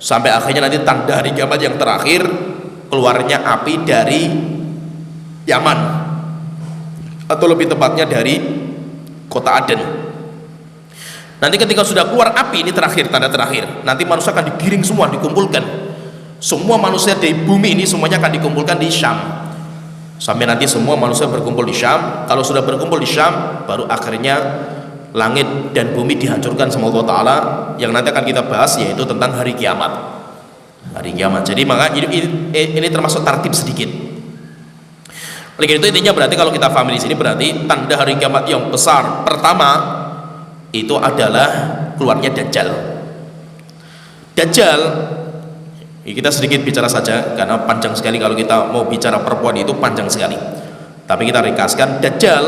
Sampai akhirnya nanti tanda hari kiamat yang terakhir, keluarnya api dari Yaman, atau lebih tepatnya dari kota Aden. Nanti ketika sudah keluar api, ini terakhir, tanda terakhir, nanti manusia akan digiring semua, dikumpulkan. Semua manusia di bumi ini semuanya akan dikumpulkan di Syam. Sampai nanti semua manusia berkumpul di Syam. Kalau sudah berkumpul di Syam, baru akhirnya langit dan bumi dihancurkan sama Allah Ta'ala. Yang nanti akan kita bahas yaitu tentang hari kiamat. Hari kiamat. Jadi maka ini termasuk tartib sedikit. Oleh karena itu intinya berarti kalau kita paham di sini berarti tanda hari kiamat yang besar pertama itu adalah keluarnya Dajjal. Dajjal, kita sedikit bicara saja karena panjang sekali kalau kita mau bicara perempuan itu panjang sekali. Tapi kita ringkaskan, Dajjal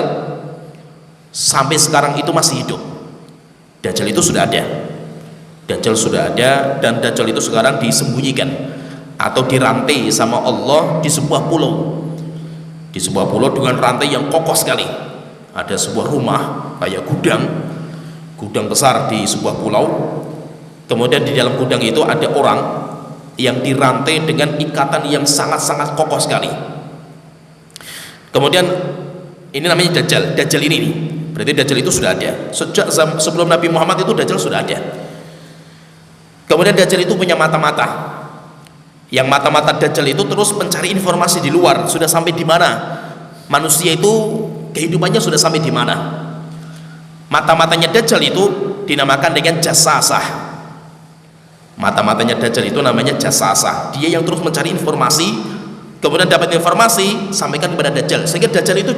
sampai sekarang itu masih hidup. Dajjal itu sudah ada. Dajjal sudah ada dan Dajjal itu sekarang disembunyikan atau dirantai sama Allah di sebuah pulau. Di sebuah pulau dengan rantai yang kokoh sekali. Ada sebuah rumah kayak gudang besar di sebuah pulau. Kemudian di dalam gudang itu ada orang yang dirantai dengan ikatan yang sangat-sangat kokoh sekali. Kemudian ini namanya Dajjal. Dajjal ini nih, berarti Dajjal itu sudah ada sejak sebelum Nabi Muhammad, itu Dajjal sudah ada. Kemudian Dajjal itu punya mata-mata. Yang mata-mata Dajjal itu terus mencari informasi di luar, sudah sampai di mana manusia itu kehidupannya, sudah sampai di mana. Mata-matanya Dajjal itu dinamakan dengan jasasah. Mata-matanya Dajjal itu namanya jasasah. Dia yang terus mencari informasi, kemudian dapat informasi, sampaikan kepada Dajjal. Sehingga Dajjal itu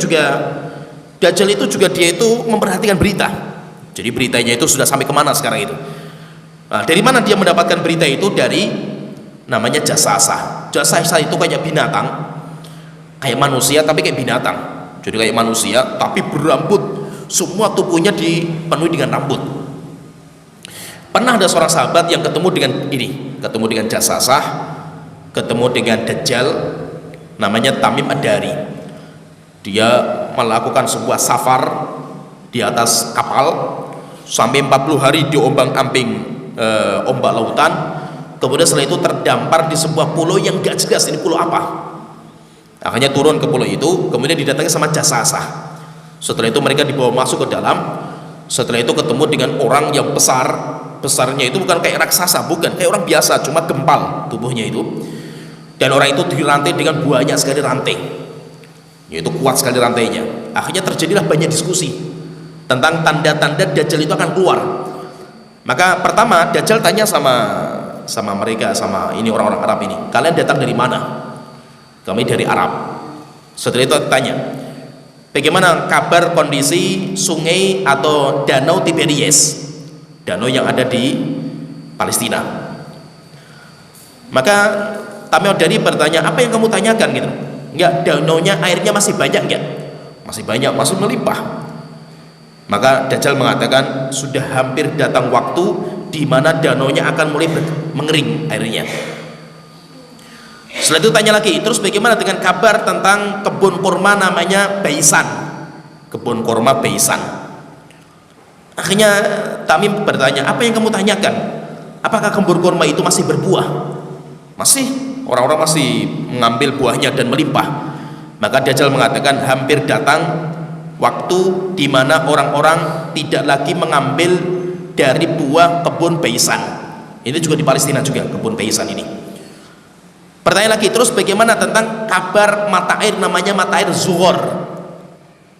juga dia itu memperhatikan berita. Jadi beritanya itu sudah sampai kemana sekarang itu. Nah, dari mana dia mendapatkan berita itu? Dari namanya jasasah. Jasasah itu kayak binatang, kayak manusia tapi kayak binatang. Jadi kayak manusia tapi berambut. Semua tubuhnya dipenuhi dengan rambut. Pernah ada seorang sahabat yang ketemu dengan jasasah, ketemu dengan Dajjal, namanya Tamim Ad-Dari. Dia melakukan sebuah safar di atas kapal sampai 40 hari diombang-ambing ombak lautan. Kemudian setelah itu terdampar di sebuah pulau yang gak jelas ini pulau apa. Akhirnya turun ke pulau itu, kemudian didatangi sama jasasah. Setelah itu mereka dibawa masuk ke dalam. Setelah itu ketemu dengan orang yang besarnya itu bukan kayak raksasa, bukan kayak orang biasa, cuma gempal tubuhnya itu. Dan orang itu dirantai dengan banyak sekali rantai, yaitu kuat sekali rantainya. Akhirnya terjadilah banyak diskusi tentang tanda-tanda Dajjal itu akan keluar. Maka pertama Dajjal tanya sama mereka, sama ini orang-orang Arab ini, kalian datang dari mana? Kami dari Arab. Setelah itu tanya, bagaimana kabar kondisi sungai atau danau Tiberias, danau yang ada di Palestina? Maka Tamim Ad-Dari bertanya, apa yang kamu tanyakan gitu? Enggak, danaunya airnya masih banyak enggak? Masih banyak, masih melimpah. Maka Dajjal mengatakan sudah hampir datang waktu di mana danaunya akan mulai mengering airnya. Setelah itu tanya lagi, terus bagaimana dengan kabar tentang kebun kurma namanya Baisan? Kebun kurma Baisan. Akhirnya Tamim bertanya, apa yang kamu tanyakan? Apakah kebun kurma itu masih berbuah? Masih, orang-orang masih mengambil buahnya dan melimpah. Maka Dajjal mengatakan hampir datang waktu di mana orang-orang tidak lagi mengambil dari buah kebun Baisan. Ini juga di Palestina juga kebun Baisan ini. Pertanyaan lagi, terus bagaimana tentang kabar mata air namanya mata air Zuhor?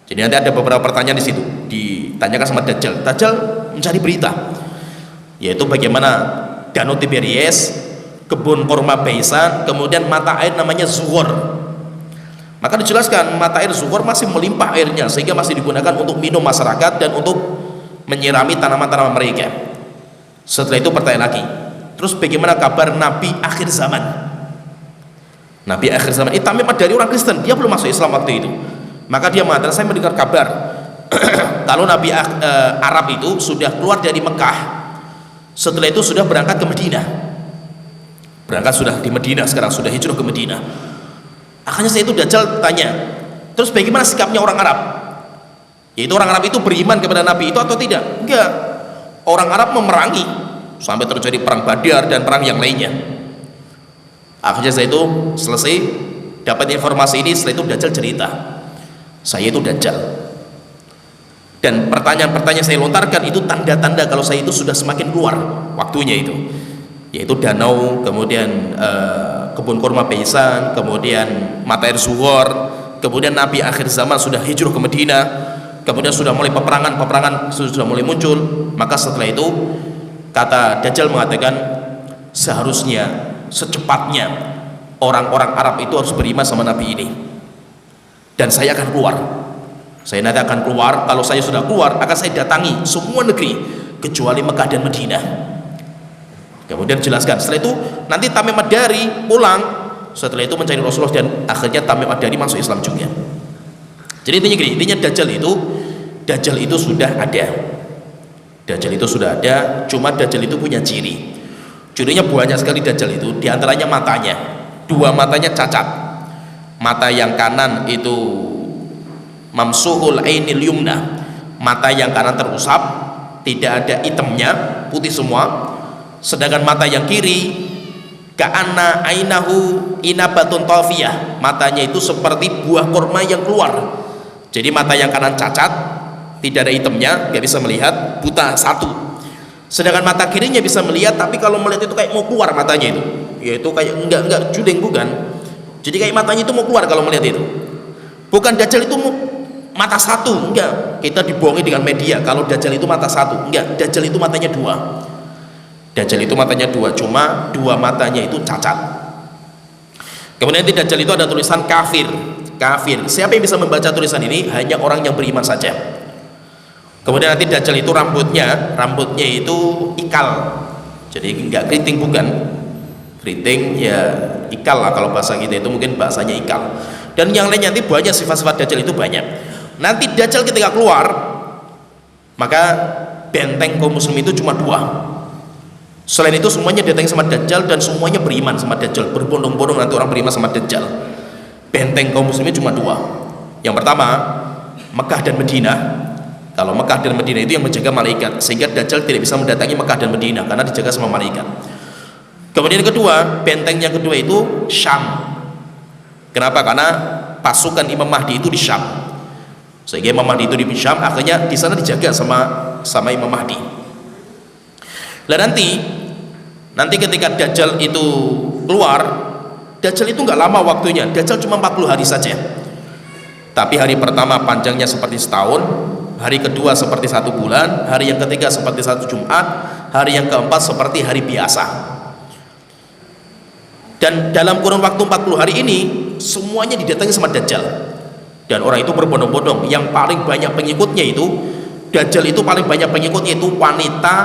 Jadi nanti ada beberapa pertanyaan di situ ditanyakan sama Dajjal. Dajjal mencari berita, yaitu bagaimana danau Tiberias, kebun kurma Baisan, kemudian mata air namanya Zuhor. Maka dijelaskan mata air Zuhor masih melimpah airnya sehingga masih digunakan untuk minum masyarakat dan untuk menyirami tanaman-tanaman mereka. Setelah itu pertanyaan lagi, terus bagaimana kabar Nabi akhir zaman? Nabi akhir zaman, Tamim Ad-Dari orang Kristen, dia belum masuk Islam waktu itu. Maka dia mengatakan, saya mendengar kabar kalau Nabi Arab itu sudah keluar dari Mekah, Setelah itu sudah berangkat ke Madinah. Berangkat sudah di Madinah, sekarang sudah hijrah ke Madinah. Akhirnya saya itu Dajjal tanya, terus bagaimana sikapnya orang Arab? Yaitu orang Arab itu beriman kepada Nabi itu atau tidak? Enggak. Orang Arab memerangi sampai terjadi perang Badar dan perang yang lainnya. Akhirnya saya itu selesai dapat informasi ini. Setelah itu Dajjal cerita, saya itu Dajjal, dan pertanyaan-pertanyaan saya lontarkan itu tanda-tanda kalau saya itu sudah semakin keluar waktunya itu, yaitu danau, kemudian kebun kurma Baisan, kemudian mata air Zuhor, kemudian Nabi akhir zaman sudah hijrah ke Madinah, kemudian sudah mulai peperangan sudah mulai muncul. Maka setelah itu kata Dajjal mengatakan, seharusnya secepatnya orang-orang Arab itu harus beriman sama Nabi ini, dan saya akan keluar. Saya nanti akan keluar, kalau saya sudah keluar akan saya datangi semua negeri kecuali Mekah dan Madinah. Kemudian jelaskan, setelah itu nanti Tamim Ad-Dari pulang, setelah itu mencari Rasulullah, dan akhirnya Tamim Ad-Dari masuk Islam juga. Jadi intinya gini, intinya Dajjal itu sudah ada. Dajjal itu sudah ada, cuma Dajjal itu punya ciri. Cirinya banyak sekali Dajjal itu, diantaranya matanya. Dua matanya cacat. Mata yang kanan itu mamsuhul ainil yumna, mata yang kanan terusap, tidak ada hitamnya, putih semua. Sedangkan mata yang kiri ka'anna ainahu inabatun tafiyah, matanya itu seperti buah kurma yang keluar. Jadi mata yang kanan cacat, tidak ada hitamnya, nggak bisa melihat, buta satu. Sedangkan mata kirinya bisa melihat, tapi kalau melihat itu kayak mau keluar matanya itu, yaitu kayak enggak judeng, bukan. Jadi kayak matanya itu mau keluar kalau melihat itu. Bukan Dajjal itu mata satu, enggak. Kita dibohongi dengan media kalau Dajjal itu mata satu, enggak. Dajjal itu matanya dua. Dajjal itu matanya dua, cuma dua matanya itu cacat. Kemudian di Dajjal itu ada tulisan kafir. Kafir. Siapa yang bisa membaca tulisan ini? Hanya orang yang beriman saja. Kemudian nanti Dajjal itu rambutnya itu ikal. Jadi enggak keriting, bukan. Keriting ya ikal lah kalau bahasa kita itu, mungkin bahasanya ikal. Dan yang lainnya nanti banyak sifat-sifat Dajjal itu banyak. Nanti Dajjal ketika keluar, maka benteng kaum muslim itu cuma dua. Selain itu semuanya datang sama Dajjal dan semuanya beriman sama Dajjal, berbondong-bondong nanti orang beriman sama Dajjal. Benteng kaum muslimin cuma dua. Yang pertama Mekah dan Madinah. Kalau Mekah dan Madinah itu yang menjaga malaikat, sehingga Dajjal tidak bisa mendatangi Mekah dan Madinah karena dijaga sama malaikat. Kemudian yang kedua, benteng yang kedua itu Syam. Kenapa? Karena pasukan Imam Mahdi itu di Syam, sehingga Imam Mahdi itu di Syam, akhirnya di sana dijaga sama Imam Mahdi. Lah nanti ketika Dajjal itu keluar, Dajjal itu nggak lama waktunya. Dajjal cuma 40 hari saja. Tapi hari pertama panjangnya seperti setahun, hari kedua seperti 1 bulan, hari yang ketiga seperti 1 Jumat, hari yang keempat seperti hari biasa. Dan dalam kurun waktu 40 hari ini semuanya didatangi sama Dajjal, dan orang itu berbondong-bondong. Yang paling banyak pengikutnya itu, Dajjal itu paling banyak pengikutnya itu wanita,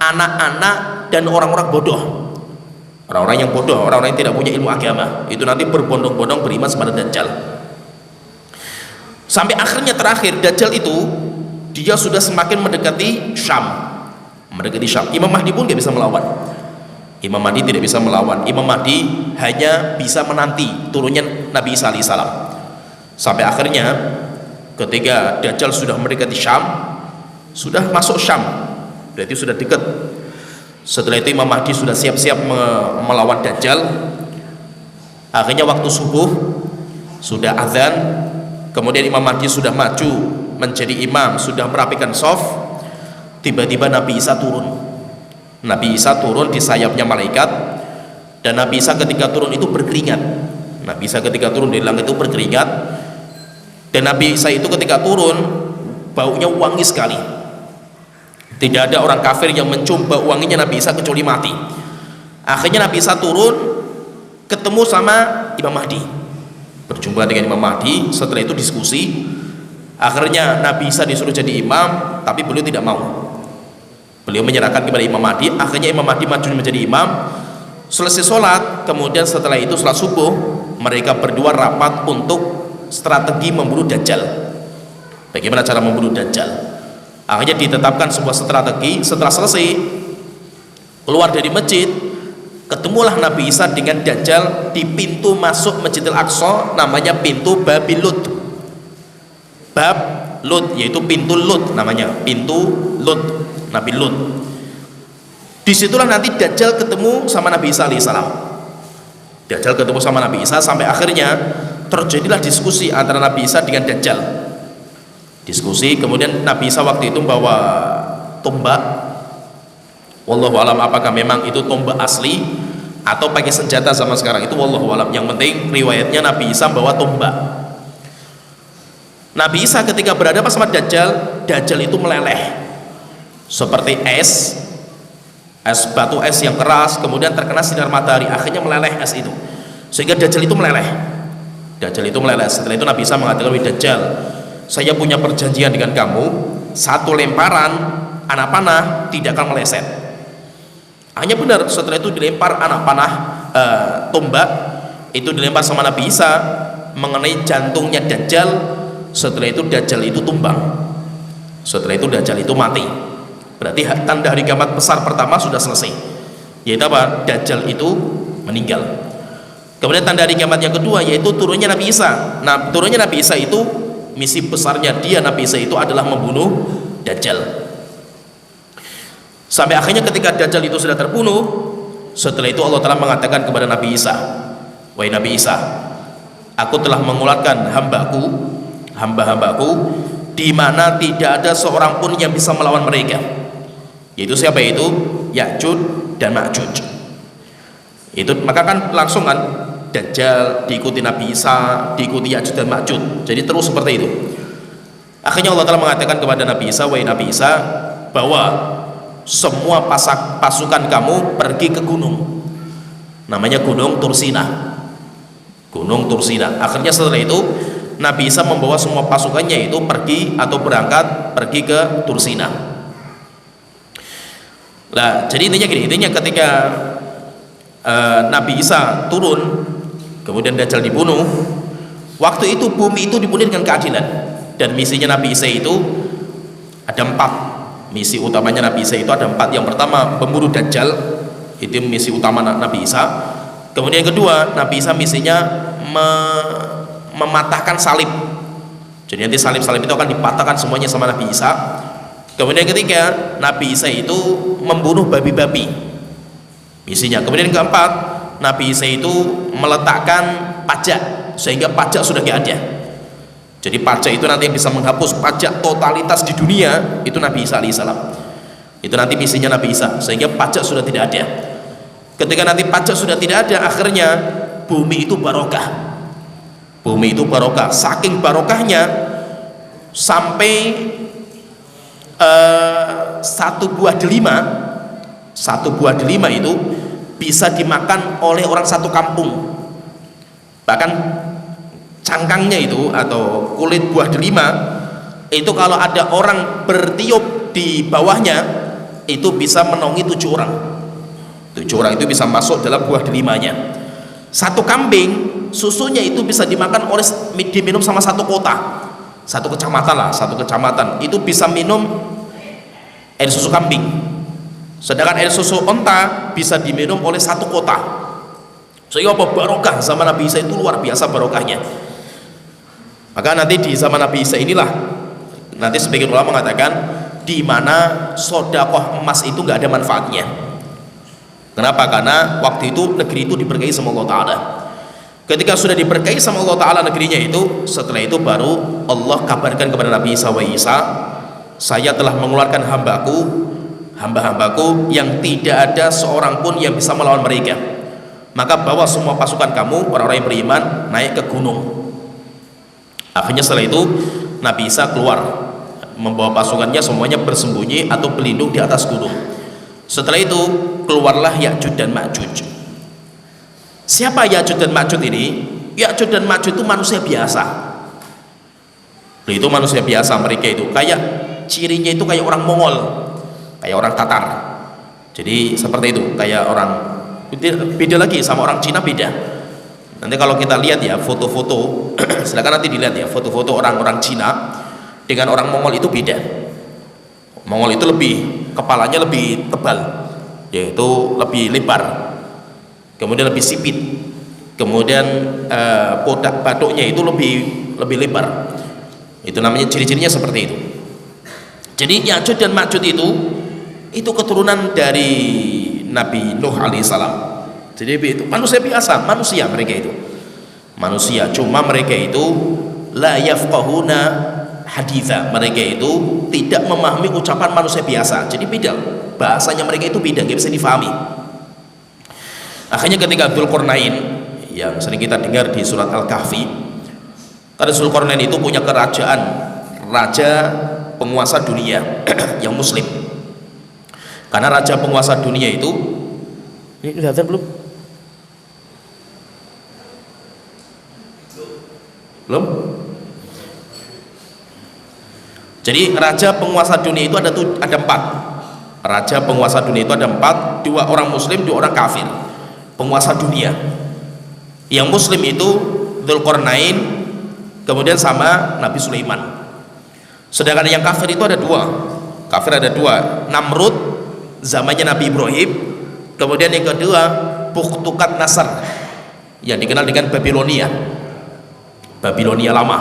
anak-anak, dan orang-orang bodoh. Orang-orang yang bodoh, orang-orang yang tidak punya ilmu agama, itu nanti berbondong-bondong beriman kepada Dajjal. Sampai akhirnya terakhir Dajjal itu dia sudah semakin mendekati Syam. Imam Mahdi pun tidak bisa melawan. Imam Mahdi tidak bisa melawan. Imam Mahdi hanya bisa menanti turunnya Nabi Isa alaihissalam. Sampai akhirnya ketika Dajjal sudah mendekati Syam, sudah masuk Syam, berarti sudah dekat. Setelah itu Imam Mahdi sudah siap-siap melawan Dajjal. Akhirnya waktu subuh sudah azan, kemudian Imam Mahdi sudah maju menjadi imam, sudah merapikan shaf. Tiba-tiba Nabi Isa turun. Nabi Isa turun di sayapnya malaikat, dan Nabi Isa ketika turun itu berkeringat. Nabi Isa ketika turun di langit itu berkeringat, dan Nabi Isa itu ketika turun baunya wangi sekali. Tidak ada orang kafir yang mencium bau wanginya Nabi Isa kecuali mati. Akhirnya Nabi Isa turun ketemu sama Imam Mahdi, berjumpa dengan Imam Mahdi. Setelah itu diskusi. Akhirnya Nabi Isa disuruh jadi imam, tapi beliau tidak mau. Beliau menyerahkan kepada Imam Mahdi. Akhirnya Imam Mahdi maju menjadi imam. Selesai sholat, kemudian setelah itu sholat subuh, mereka berdua rapat untuk strategi membunuh Dajjal. Bagaimana cara membunuh Dajjal? Akhirnya ditetapkan sebuah strategi. Setelah selesai Keluar dari masjid, ketemulah Nabi Isa dengan Dajjal di pintu masuk Masjidil Aqsa, namanya pintu Babil Lut. Bab Lut, yaitu pintu Lut namanya, pintu Lut, Nabi Lut. Disitulah nanti Dajjal ketemu sama Nabi Isa alaihissalam. Dajjal ketemu sama Nabi Isa sampai akhirnya terjadilah diskusi antara Nabi Isa dengan Dajjal. Diskusi, kemudian Nabi Isa waktu itu bawa tombak. Wallahu alam apakah memang itu tombak asli atau pakai senjata sama sekarang, itu wallahu alam. Yang penting riwayatnya Nabi Isa bawa tombak. Nabi Isa ketika berada bersama Dajjal, Dajjal itu meleleh seperti es batu es yang keras, kemudian terkena sinar matahari, akhirnya meleleh es itu, sehingga Dajjal itu meleleh. Setelah itu Nabi Isa mengatakan, "Wahai Dajjal, saya punya perjanjian dengan kamu, satu lemparan anak panah tidak akan meleset." Hanya benar, setelah itu dilempar anak panah tombak itu dilempar sama Nabi Isa mengenai jantungnya Dajjal. Setelah itu Dajjal itu tumbang, setelah itu Dajjal itu mati. Berarti tanda hari kiamat besar pertama sudah selesai, yaitu apa? Dajjal itu meninggal. Kemudian tanda hari kiamat yang kedua yaitu turunnya Nabi Isa. Nah, turunnya Nabi Isa itu misi besarnya dia, Nabi Isa itu adalah membunuh Dajjal. Sampai akhirnya ketika Dajjal itu sudah terbunuh, setelah itu Allah telah mengatakan kepada Nabi Isa, "Wahai Nabi Isa, aku telah mengeluarkan hamba-hambaku di mana tidak ada seorang pun yang bisa melawan mereka." Yaitu siapa itu? Ya'juj dan Ma'juj. Itu maka kan langsung kan Dajjal diikuti Nabi Isa, diikuti Ya'juj dan Ma'juj. Jadi terus seperti itu. Akhirnya Allah telah mengatakan kepada Nabi Isa, "Wahai Nabi Isa, bawa semua pasukan kamu pergi ke gunung, namanya Gunung Tursina." Gunung Tursina. Akhirnya setelah itu Nabi Isa membawa semua pasukannya itu pergi atau berangkat pergi ke Tursina. Nah, jadi intinya ketika Nabi Isa turun, kemudian Dajjal dibunuh, waktu itu bumi itu dipenuhi dengan keadilan. Dan misinya Nabi Isa itu ada 4. Misi utamanya Nabi Isa itu ada 4. Yang pertama membunuh Dajjal, itu misi utama Nabi Isa. Kemudian yang kedua, Nabi Isa misinya mematahkan salib. Jadi nanti salib-salib itu akan dipatahkan semuanya sama Nabi Isa. Kemudian yang ketiga, Nabi Isa itu membunuh babi-babi, misinya. Kemudian yang keempat, Nabi Isa itu meletakkan pajak sehingga pajak sudah tidak ada. Jadi pajak itu nanti bisa menghapus pajak totalitas di dunia, itu Nabi Isa alaihissalam. Itu nanti misinya Nabi Isa, sehingga pajak sudah tidak ada. Ketika nanti pajak sudah tidak ada, akhirnya bumi itu barokah. Bumi itu barokah, saking barokahnya sampai satu buah delima itu bisa dimakan oleh orang satu kampung. Bahkan cangkangnya itu atau kulit buah delima itu kalau ada orang bertiup di bawahnya itu bisa menaungi 7 orang. 7 orang itu bisa masuk dalam buah delimanya. Satu kambing susunya itu bisa diminum sama satu kota, satu kecamatan itu bisa minum air susu kambing. Sedangkan air susu onta bisa diminum oleh satu kota. Sehingga barokah zaman Nabi Isa itu luar biasa barokahnya. Maka nanti di zaman Nabi Isa inilah nanti sebagian ulama mengatakan di mana sodakoh emas itu nggak ada manfaatnya. Kenapa? Karena waktu itu negeri itu diberkahi sama Allah Ta'ala. Ketika sudah diberkahi sama Allah Ta'ala negerinya itu, setelah itu baru Allah kabarkan kepada Nabi Isa, "Wa Isa, saya telah mengeluarkan hamba-hambaku yang tidak ada seorang pun yang bisa melawan mereka. Maka bawa semua pasukan kamu, orang-orang yang beriman, naik ke gunung." Akhirnya setelah itu Nabi Isa keluar membawa pasukannya, semuanya bersembunyi atau berlindung di atas gunung. Setelah itu keluarlah Ya'juj dan Ma'juj. Siapa Ya'juj dan Ma'juj ini? Ya'juj dan Ma'juj itu manusia biasa. Itu manusia biasa mereka itu. Kayak cirinya itu kayak orang Mongol, kayak orang Tatar. Jadi seperti itu, kayak orang beda lagi sama orang Cina, beda. Nanti kalau kita lihat ya foto-foto, silakan nanti dilihat ya foto-foto orang-orang Cina dengan orang Mongol itu beda. Mongol itu kepalanya lebih tebal, yaitu lebih lebar, kemudian lebih sipit, kemudian kodak batuknya itu lebih lebar. Itu namanya ciri-cirinya seperti itu. Jadi Ya'juj dan Ma'juj itu keturunan dari Nabi Nuh alaihissalam. Jadi itu manusia biasa, manusia mereka itu. Manusia, cuma mereka itu la yafqahuna haditha. Mereka itu tidak memahami ucapan manusia biasa. Jadi beda, bahasanya mereka itu beda, nggak bisa difahami. Akhirnya ketika Dzulqarnain yang sering kita dengar di surat Al-Kahfi, karena Dzulqarnain itu punya kerajaan, raja penguasa dunia yang muslim. Karena raja penguasa dunia itu, ini kelihatan belum? Belum? Jadi raja penguasa dunia itu ada empat. Raja penguasa dunia itu ada empat, dua orang muslim, dua orang kafir. Penguasa dunia. Yang muslim itu Dzulqarnain, kemudian sama Nabi Sulaiman. Sedangkan yang kafir itu ada dua. Kafir ada dua, Namrud zamannya Nabi Ibrahim, kemudian yang kedua Buktukat Nasr yang dikenal dengan Babilonia lama.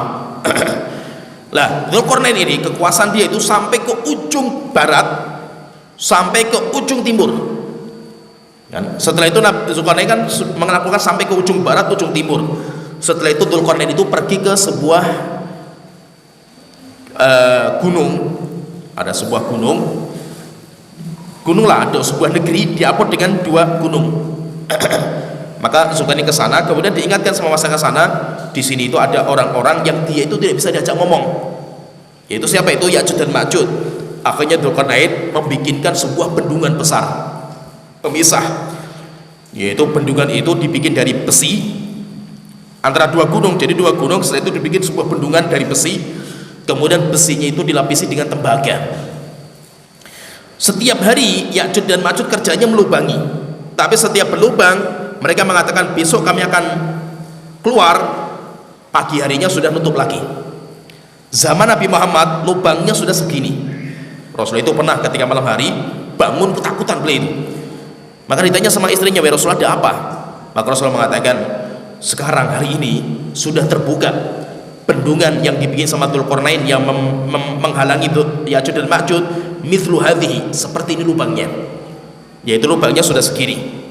Lah, Dzulqarnain ini kekuasaan dia itu sampai ke ujung barat, sampai ke ujung timur. Kan? Setelah itu Dzulqarnain kan melakukan sampai ke ujung barat, ujung timur. Setelah itu Dzulqarnain itu pergi ke sebuah gunung. Ada sebuah gunung lah, ada sebuah negeri diapit dengan dua gunung. Maka Dzulqarnain ke sana, kemudian diingatkan sama masa ke sana, di sini itu ada orang-orang yang dia itu tidak bisa diajak ngomong. Yaitu siapa itu? Ya'juj dan Ma'juj. Akhirnya Dzulqarnain membikinkan sebuah bendungan besar pemisah. Yaitu bendungan itu dibikin dari besi antara dua gunung. Jadi dua gunung, setelah itu dibikin sebuah bendungan dari besi. Kemudian besinya itu dilapisi dengan tembaga. Setiap hari Ya'juj dan Ma'juj kerjanya melubangi. Tapi setiap berlubang mereka mengatakan besok kami akan keluar, pagi harinya sudah nutup lagi. Zaman Nabi Muhammad lubangnya sudah segini. Rasulullah itu pernah ketika malam hari bangun ketakutan beliau itu. Maka ditanya sama istrinya, "Wahai Rasulullah, ada apa?" Maka Rasulullah mengatakan, "Sekarang hari ini sudah terbuka bendungan yang dibikin sama Dzulqarnain yang menghalangi Ya'juj dan Ma'juj, mithlu hadhihi, seperti ini lubangnya." Yaitu lubangnya sudah segini.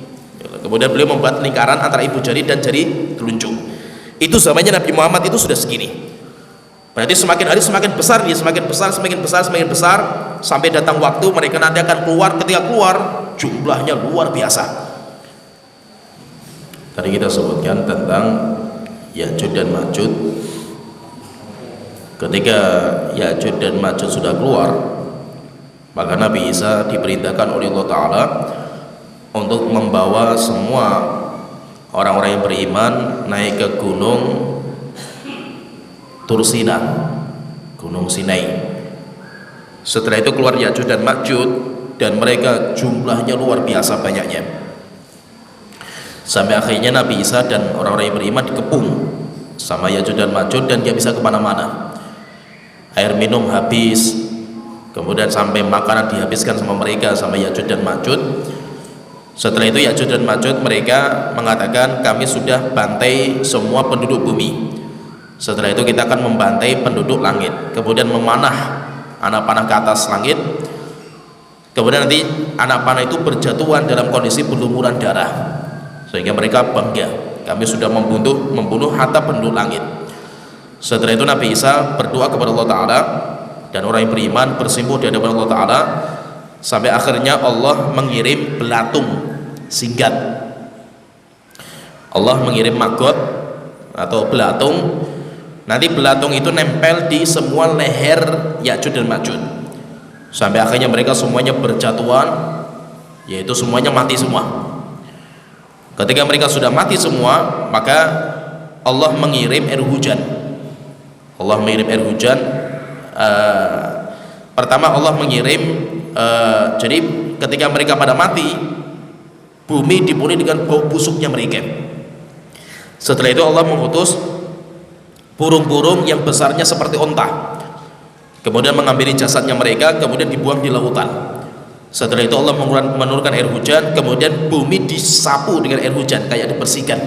Kemudian beliau membuat lingkaran antara ibu jari dan jari telunjuk. Itu zamannya Nabi Muhammad itu sudah segini. Berarti semakin hari semakin besar dia, semakin besar, sampai datang waktu mereka nanti akan keluar. Ketika keluar jumlahnya luar biasa. Tadi kita sebutkan tentang Ya'juj dan Ma'juj. Ketika Ya'juj dan Ma'juj sudah keluar, maka Nabi Isa diperintahkan oleh Allah Ta'ala untuk membawa semua orang-orang yang beriman naik ke gunung Tursina, gunung Sinai. Setelah itu keluar Ya'juj dan Ma'juj, dan mereka jumlahnya luar biasa banyaknya. Sampai akhirnya Nabi Isa dan orang-orang yang beriman dikepung sama Ya'juj dan Ma'juj, dan dia bisa kemana-mana. Air minum habis, kemudian sampai makanan dihabiskan sama mereka, sama Ya'juj dan Ma'juj. Setelah itu Ya'juj dan Ma'juj mereka mengatakan, "Kami sudah bantai semua penduduk bumi. Setelah itu kita akan membantai penduduk langit, kemudian memanah anak panah ke atas langit. Kemudian nanti anak panah itu berjatuhan dalam kondisi berlumuran darah, sehingga mereka bangga, kami sudah membunuh hatta penduduk langit." Setelah itu Nabi Isa berdoa kepada Allah Ta'ala, dan orang yang beriman bersimpuh di hadapan Allah Ta'ala, sampai akhirnya Allah mengirim belatung singgat. Allah mengirim maggot atau belatung. Nanti belatung itu nempel di semua leher Ya'juj dan Ma'juj, sampai akhirnya mereka semuanya berjatuhan, yaitu semuanya mati semua. Ketika mereka sudah mati semua, maka Allah mengirim air hujan. Allah mengirim air hujan. Pertama Allah mengirim, jadi ketika mereka pada mati, bumi dipenuhi dengan bau busuknya mereka. Setelah itu Allah mengutus burung-burung yang besarnya seperti onta, kemudian mengambil jasadnya mereka, kemudian dibuang di lautan. Setelah itu Allah menurunkan air hujan, kemudian bumi disapu dengan air hujan, kayak dibersihkan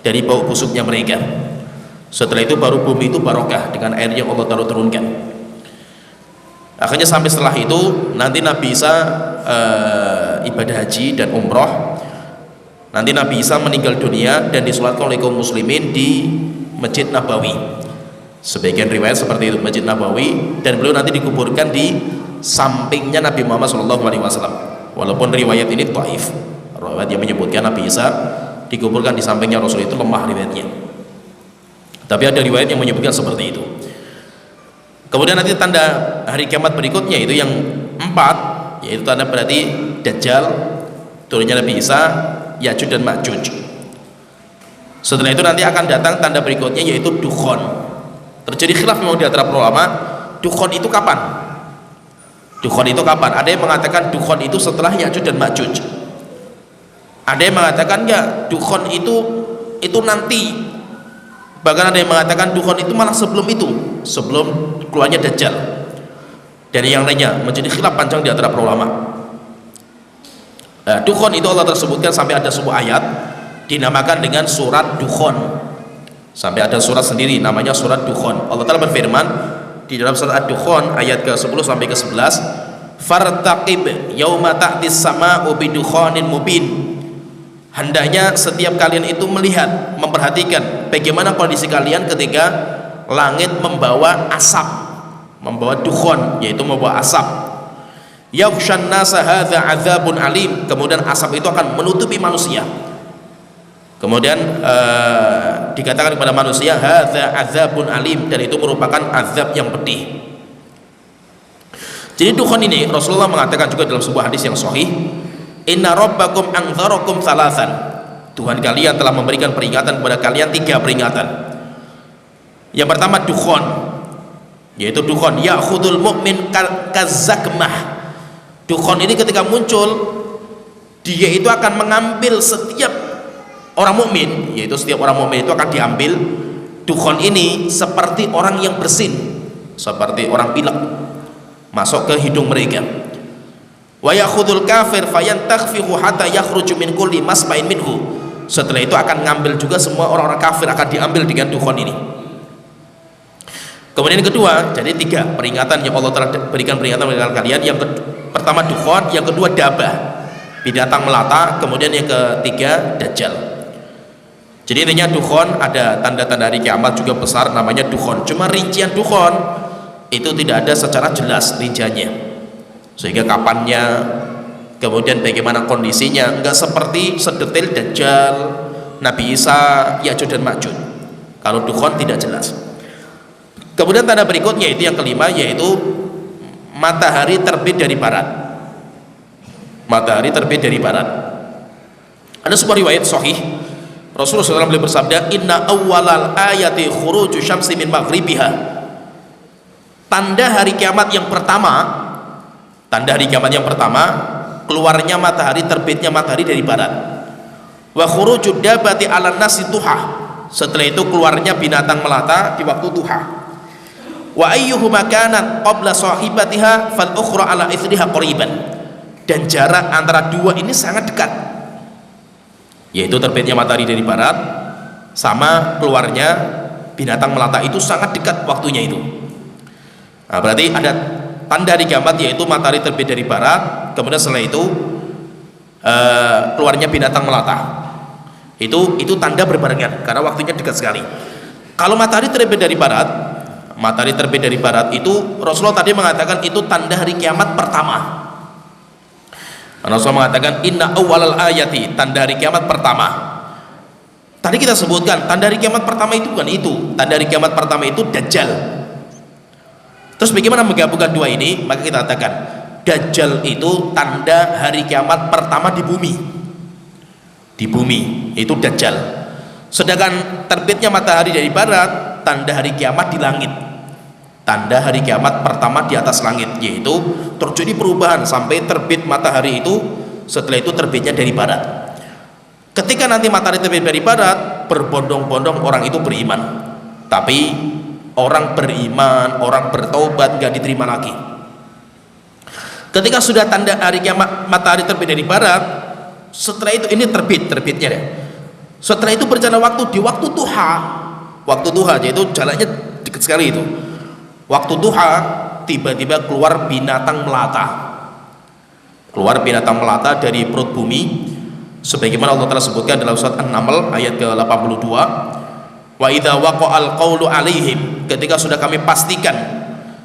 dari bau busuknya mereka. Setelah itu baru bumi itu barokah dengan air yang Allah turunkan. Akhirnya sampai setelah itu nanti Nabi Isa ibadah haji dan umroh. Nanti Nabi Isa meninggal dunia dan disolatkan oleh kaum muslimin di Masjid Nabawi. Sebagian riwayat seperti itu, Masjid Nabawi, dan beliau nanti dikuburkan di sampingnya Nabi Muhammad SAW. Walaupun riwayat ini dhaif, riwayat yang menyebutkan Nabi Isa dikuburkan di sampingnya Rasul itu lemah riwayatnya, tapi ada riwayat yang menyebutkan seperti itu. Kemudian nanti tanda hari kiamat berikutnya itu yang 4, yaitu tanda berarti Dajjal, turunnya Nabi Isa, Ya'juj dan Ma'juj. Setelah itu nanti akan datang tanda berikutnya yaitu Dukhon. Terjadi khilaf memang di antara para ulama, Dukhon itu kapan? Dukhon itu kapan? Ada yang mengatakan Dukhon itu setelah Ya'juj dan Ma'juj. Ada yang mengatakan enggak, Dukhon itu nanti. Bahkan ada yang mengatakan Dukhon itu malah sebelum itu, sebelum keluarnya Dajjal. Dan yang lainnya menjadi khilaf panjang di antara para ulama. Dukhon itu Allah tersebutkan sampai ada sebuah ayat dinamakan dengan surat Dukhon. Sampai ada surat sendiri namanya surat Dukhon. Allah Ta'ala berfirman di dalam surat Ad-Dukhon ayat ke-10 sampai ke-11, fartaqib yauma ta'tis sama'u bidukhanin mubin. Hendaknya setiap kalian itu melihat, memperhatikan bagaimana kondisi kalian ketika langit membawa asap, membawa dukhon, yaitu membawa asap. Yaghshan nasa hadza adzabun alim. Kemudian asap itu akan menutupi manusia. Kemudian dikatakan kepada manusia hadza adzabun alim, dan itu merupakan azab yang pedih. Jadi dukhon ini Rasulullah mengatakan juga dalam sebuah hadis yang sahih, inna rabbakum anzarakum thalathan. Tuhan kalian telah memberikan peringatan kepada kalian 3 peringatan. Yang pertama dukhon, yaitu dukhon ya'khudul mu'min kazakmah. Dukhon ini ketika muncul, dia itu akan mengambil setiap orang mukmin, yaitu setiap orang mukmin itu akan diambil. Dukhon ini seperti orang yang bersin, seperti orang pilek, masuk ke hidung mereka. Wa yakhudul kafir fayantakhfihu hatta yakhruju min kulli masma'in minhu. Setelah itu akan ngambil juga semua orang-orang kafir akan diambil dengan dukhon ini. Kemudian yang kedua, jadi 3 peringatan yang Allah telah berikan peringatan kepada kalian. Yang pertama dukhon, yang kedua dabah, binatang melata, kemudian yang ketiga Dajjal. Jadi intinya dukhon ada tanda-tanda hari kiamat juga besar namanya dukhon. Cuma rincian dukhon itu tidak ada secara jelas rinciannya, sehingga kapannya, kemudian bagaimana kondisinya, enggak seperti sedetail Dajjal, Nabi Isa, Ya'juj dan Ma'juj. Kalau dukhon tidak jelas. Kemudian tanda berikutnya itu yang kelima, yaitu matahari terbit dari barat. Matahari terbit dari barat. Ada sebuah riwayat sahih, Rasulullah SAW beliau bersabda, inna awwalal ayati khuruju syamsi min maghribiha. Tanda hari kiamat yang pertama, tanda hari kiamat yang pertama, keluarnya matahari, terbitnya matahari dari barat. Wa khurujud dabati 'alan nasi duha. Setelah itu keluarnya binatang melata di waktu duha. Wa ayyuhuma kanat qabla sahibatiha fal ukhra 'ala ithriha qariban. Dan jarak antara dua ini sangat dekat, yaitu terbitnya matahari dari barat sama keluarnya binatang melata itu sangat dekat waktunya itu. Nah, berarti ada tanda hari kiamat yaitu matahari terbit dari barat, kemudian setelah itu keluarnya binatang melata. Itu tanda berbarengan karena waktunya dekat sekali. Kalau matahari terbit dari barat, matahari terbit dari barat itu Rasulullah tadi mengatakan itu tanda hari kiamat pertama. Rasulullah mengatakan inna awwalal ayati, tanda hari kiamat pertama. Tadi kita sebutkan tanda hari kiamat pertama itu bukan itu. Tanda hari kiamat pertama itu Dajjal. Terus bagaimana menggabungkan dua ini? Maka kita katakan Dajjal itu tanda hari kiamat pertama di bumi. Di bumi itu Dajjal. Sedangkan terbitnya matahari dari barat tanda hari kiamat di langit. Tanda hari kiamat pertama di atas langit, yaitu terjadi perubahan sampai terbit matahari itu, setelah itu terbitnya dari barat. Ketika nanti matahari terbit dari barat, berbondong-bondong orang itu beriman. Tapi orang beriman, orang bertaubat nggak diterima lagi. Ketika sudah tanda hari kiamat, matahari terbit dari barat, setelah itu ini terbitnya ya. Setelah itu berjalan waktu di waktu duha. Waktu duha yaitu jalannya dekat sekali itu. Waktu duha tiba-tiba keluar binatang melata. Keluar binatang melata dari perut bumi sebagaimana Allah Ta'ala sebutkan dalam surat An-Naml ayat ke-82. Wa idza waqa'al qawlu 'alaihim, ketika sudah kami pastikan,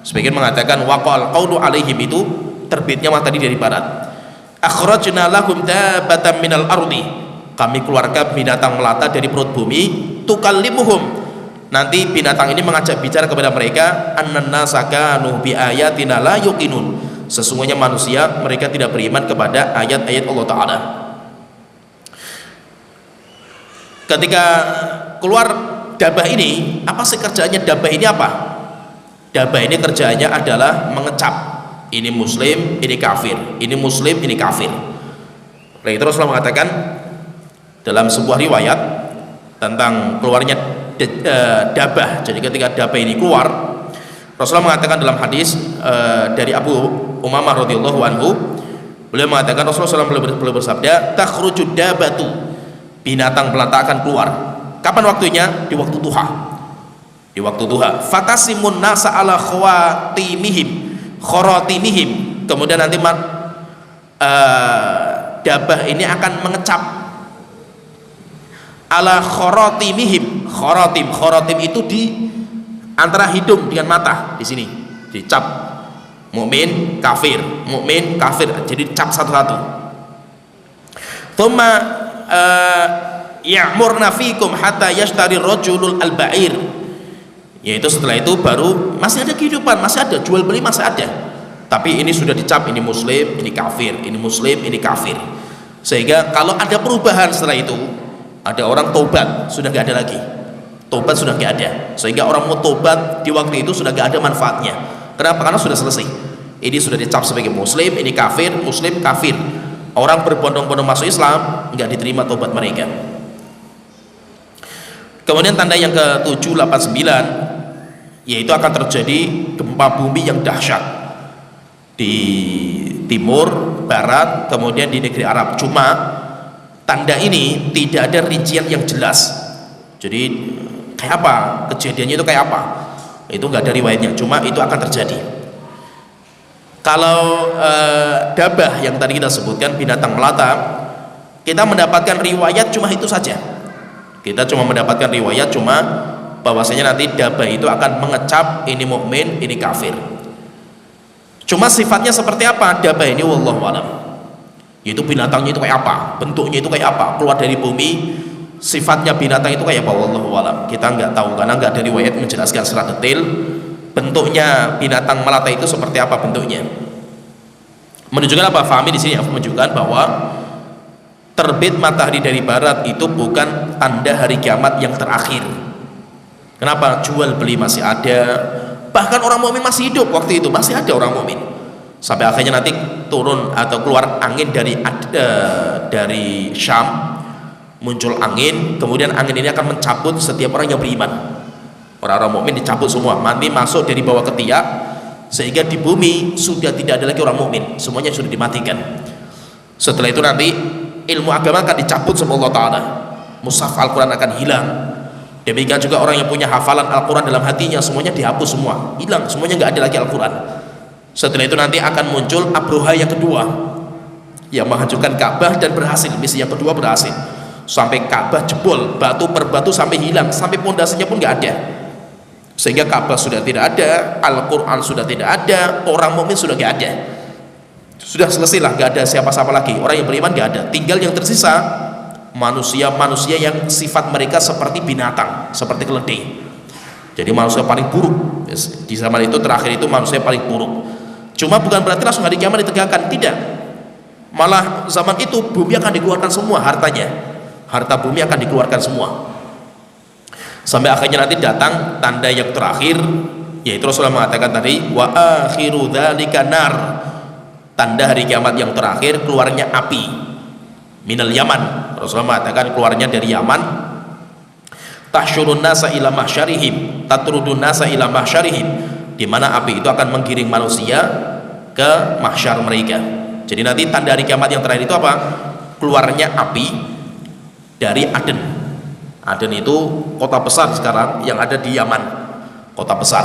sebagian mengatakan waqa'al qawlu 'alaihim itu terbitnya matahari dari barat. Akhrajna lahum dabbatan minal ardi, kami keluarkan binatang melata dari perut bumi. Tukallimuhum, nanti binatang ini mengajak bicara kepada mereka, annan nasa kanu bi ayatina la yuqinun, sesungguhnya manusia mereka tidak beriman kepada ayat-ayat Allah Ta'ala. Ketika keluar dabah ini, apa sih kerjaannya dabah ini? Apa dabah ini kerjaannya adalah mengecap, ini muslim, ini kafir, ini muslim, ini kafir. Lalu terus Rasulullah mengatakan dalam sebuah riwayat tentang keluarnya dabah. Jadi ketika dabah ini keluar, Rasulullah mengatakan dalam hadis dari Abu Umamah radhiyallahu anhu, beliau mengatakan Rasulullah SAW beliau bersabda, takhrujud dabatu, binatang melata akan keluar. Kapan waktunya? Di waktu duha. Di waktu duha. Fatasimun nasa ala kharatimihim, kemudian nanti dabah ini akan mengecap ala kharatimihim. Kharatim itu di antara hidung dengan mata, di sini dicap mukmin kafir, mukmin kafir, jadi cap satu-satu. Thumma ya'murna fikum hatta yashtari rajulul al-ba'ir, yaitu setelah itu baru masih ada kehidupan, masih ada jual beli, masih ada, tapi ini sudah dicap ini muslim, ini kafir, ini muslim, ini kafir. Sehingga kalau ada perubahan setelah itu, ada orang tobat, sudah gak ada lagi, tobat sudah gak ada, sehingga orang mau tobat di waktu itu sudah gak ada manfaatnya. Kenapa? Karena sudah selesai. Ini sudah dicap sebagai muslim, ini kafir, muslim, kafir. Orang berbondong-bondong masuk Islam, nggak diterima tobat mereka. Kemudian tanda yang ke-789, yaitu akan terjadi gempa bumi yang dahsyat di timur, barat, kemudian di negeri Arab. Cuma tanda ini tidak ada rincian yang jelas. Jadi kayak apa kejadiannya, itu kayak apa, itu nggak ada riwayatnya, cuma itu akan terjadi. Kalau dabah yang tadi kita sebutkan, binatang melata, kita mendapatkan riwayat cuma itu saja. Kita cuma mendapatkan riwayat cuma bahwasanya nanti dabah itu akan mengecap ini mukmin, ini kafir. Cuma sifatnya seperti apa dabah ini, wallahu alam. Yaitu binatangnya itu kayak apa, bentuknya itu kayak apa, keluar dari bumi, sifatnya binatang itu kayak apa, wallahu alam. Kita nggak tahu karena nggak ada riwayat menjelaskan secara detail bentuknya binatang melata itu seperti apa bentuknya. Menunjukkan apa? Fahami di sini menunjukkan bahwa terbit matahari dari barat itu bukan tanda hari kiamat yang terakhir. Kenapa? Jual beli masih ada, bahkan orang mukmin masih hidup waktu itu, masih ada orang mukmin. Sampai akhirnya nanti turun atau keluar angin dari Syam, muncul angin, kemudian angin ini akan mencabut setiap orang yang beriman. Orang-orang mukmin dicabut semua, nanti masuk dari bawah ketiak, sehingga di bumi sudah tidak ada lagi orang mukmin, semuanya sudah dimatikan. Setelah itu nanti ilmu agama akan dicabut sama Allah Ta'ala, mushaf Al-Quran akan hilang. Demikian juga orang yang punya hafalan Al-Quran dalam hatinya, semuanya dihapus semua, hilang, semuanya nggak ada lagi Al-Quran. Setelah itu nanti akan muncul Abroha yang kedua, yang menghancurkan Ka'bah, dan berhasil, misi yang kedua berhasil, sampai Ka'bah jebol, batu per batu sampai hilang, sampai pondasinya pun nggak ada. Sehingga Ka'bah sudah tidak ada, Al-Quran sudah tidak ada, orang mukmin sudah nggak ada, sudah selesai lah, nggak ada siapa-siapa lagi, orang yang beriman nggak ada. Tinggal yang tersisa manusia-manusia yang sifat mereka seperti binatang, seperti keledai. Jadi manusia paling buruk di zaman itu, terakhir itu manusia paling buruk. Cuma bukan berarti langsung hari kiamat ditegakkan, tidak. Malah zaman itu bumi akan dikeluarkan semua hartanya, harta bumi akan dikeluarkan semua. Sampai akhirnya nanti datang tanda yang terakhir, yaitu Rasulullah mengatakan tadi, wa akhiru dzalika nar, tanda hari kiamat yang terakhir keluarnya api minal Yaman. Rasulullah mengatakan keluarnya dari Yaman, tahsyurun nasa ila mahsyarihim, tatrudun nasa ila mahsyarihim, di mana api itu akan menggiring manusia ke mahsyar mereka. Jadi nanti tanda hari kiamat yang terakhir itu apa? Keluarnya api dari Aden. Aden itu kota besar sekarang yang ada di Yaman, kota besar.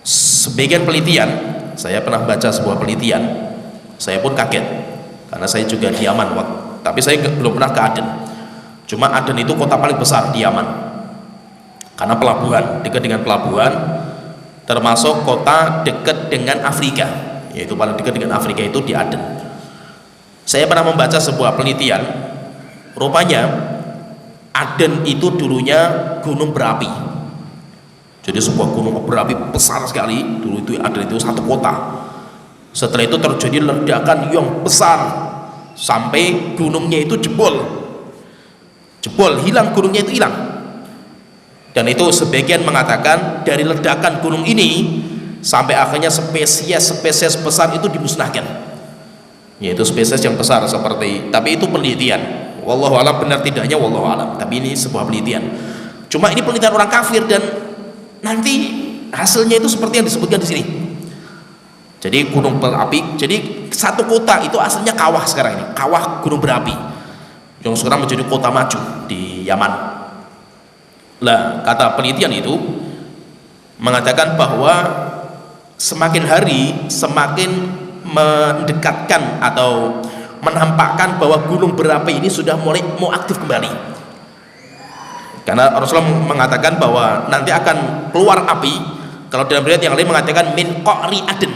Sebagian penelitian, saya pernah baca sebuah penelitian, saya pun kaget karena saya juga di Yaman, tapi saya belum pernah ke Aden. Cuma Aden itu kota paling besar di Yaman karena pelabuhan, dekat dengan pelabuhan, termasuk kota dekat dengan Afrika, yaitu paling dekat dengan Afrika itu di Aden. Saya pernah membaca sebuah penelitian, rupanya Aden itu dulunya gunung berapi. Jadi sebuah gunung berapi besar sekali. Dulu itu Aden itu satu kota. Setelah itu terjadi ledakan yang besar sampai gunungnya itu jebol, hilang, gunungnya itu hilang. Dan itu sebagian mengatakan dari ledakan gunung ini sampai akhirnya spesies besar itu dimusnahkan, yaitu spesies yang besar seperti, tapi itu penelitian, wallahu alam benar tidaknya, wallahu alam, tapi ini sebuah penelitian. Cuma ini penelitian orang kafir dan nanti hasilnya itu seperti yang disebutkan di sini. Jadi gunung berapi, jadi satu kota itu aslinya kawah sekarang ini, kawah gunung berapi yang sekarang menjadi kota maju di Yaman. Lah, kata penelitian itu mengatakan bahwa semakin hari semakin mendekatkan atau menampakkan bahwa gunung berapi ini sudah mulai mau aktif kembali. Karena Rasulullah mengatakan bahwa nanti akan keluar api. Kalau dalam riwayat yang lain mengatakan min qa'ri Aden,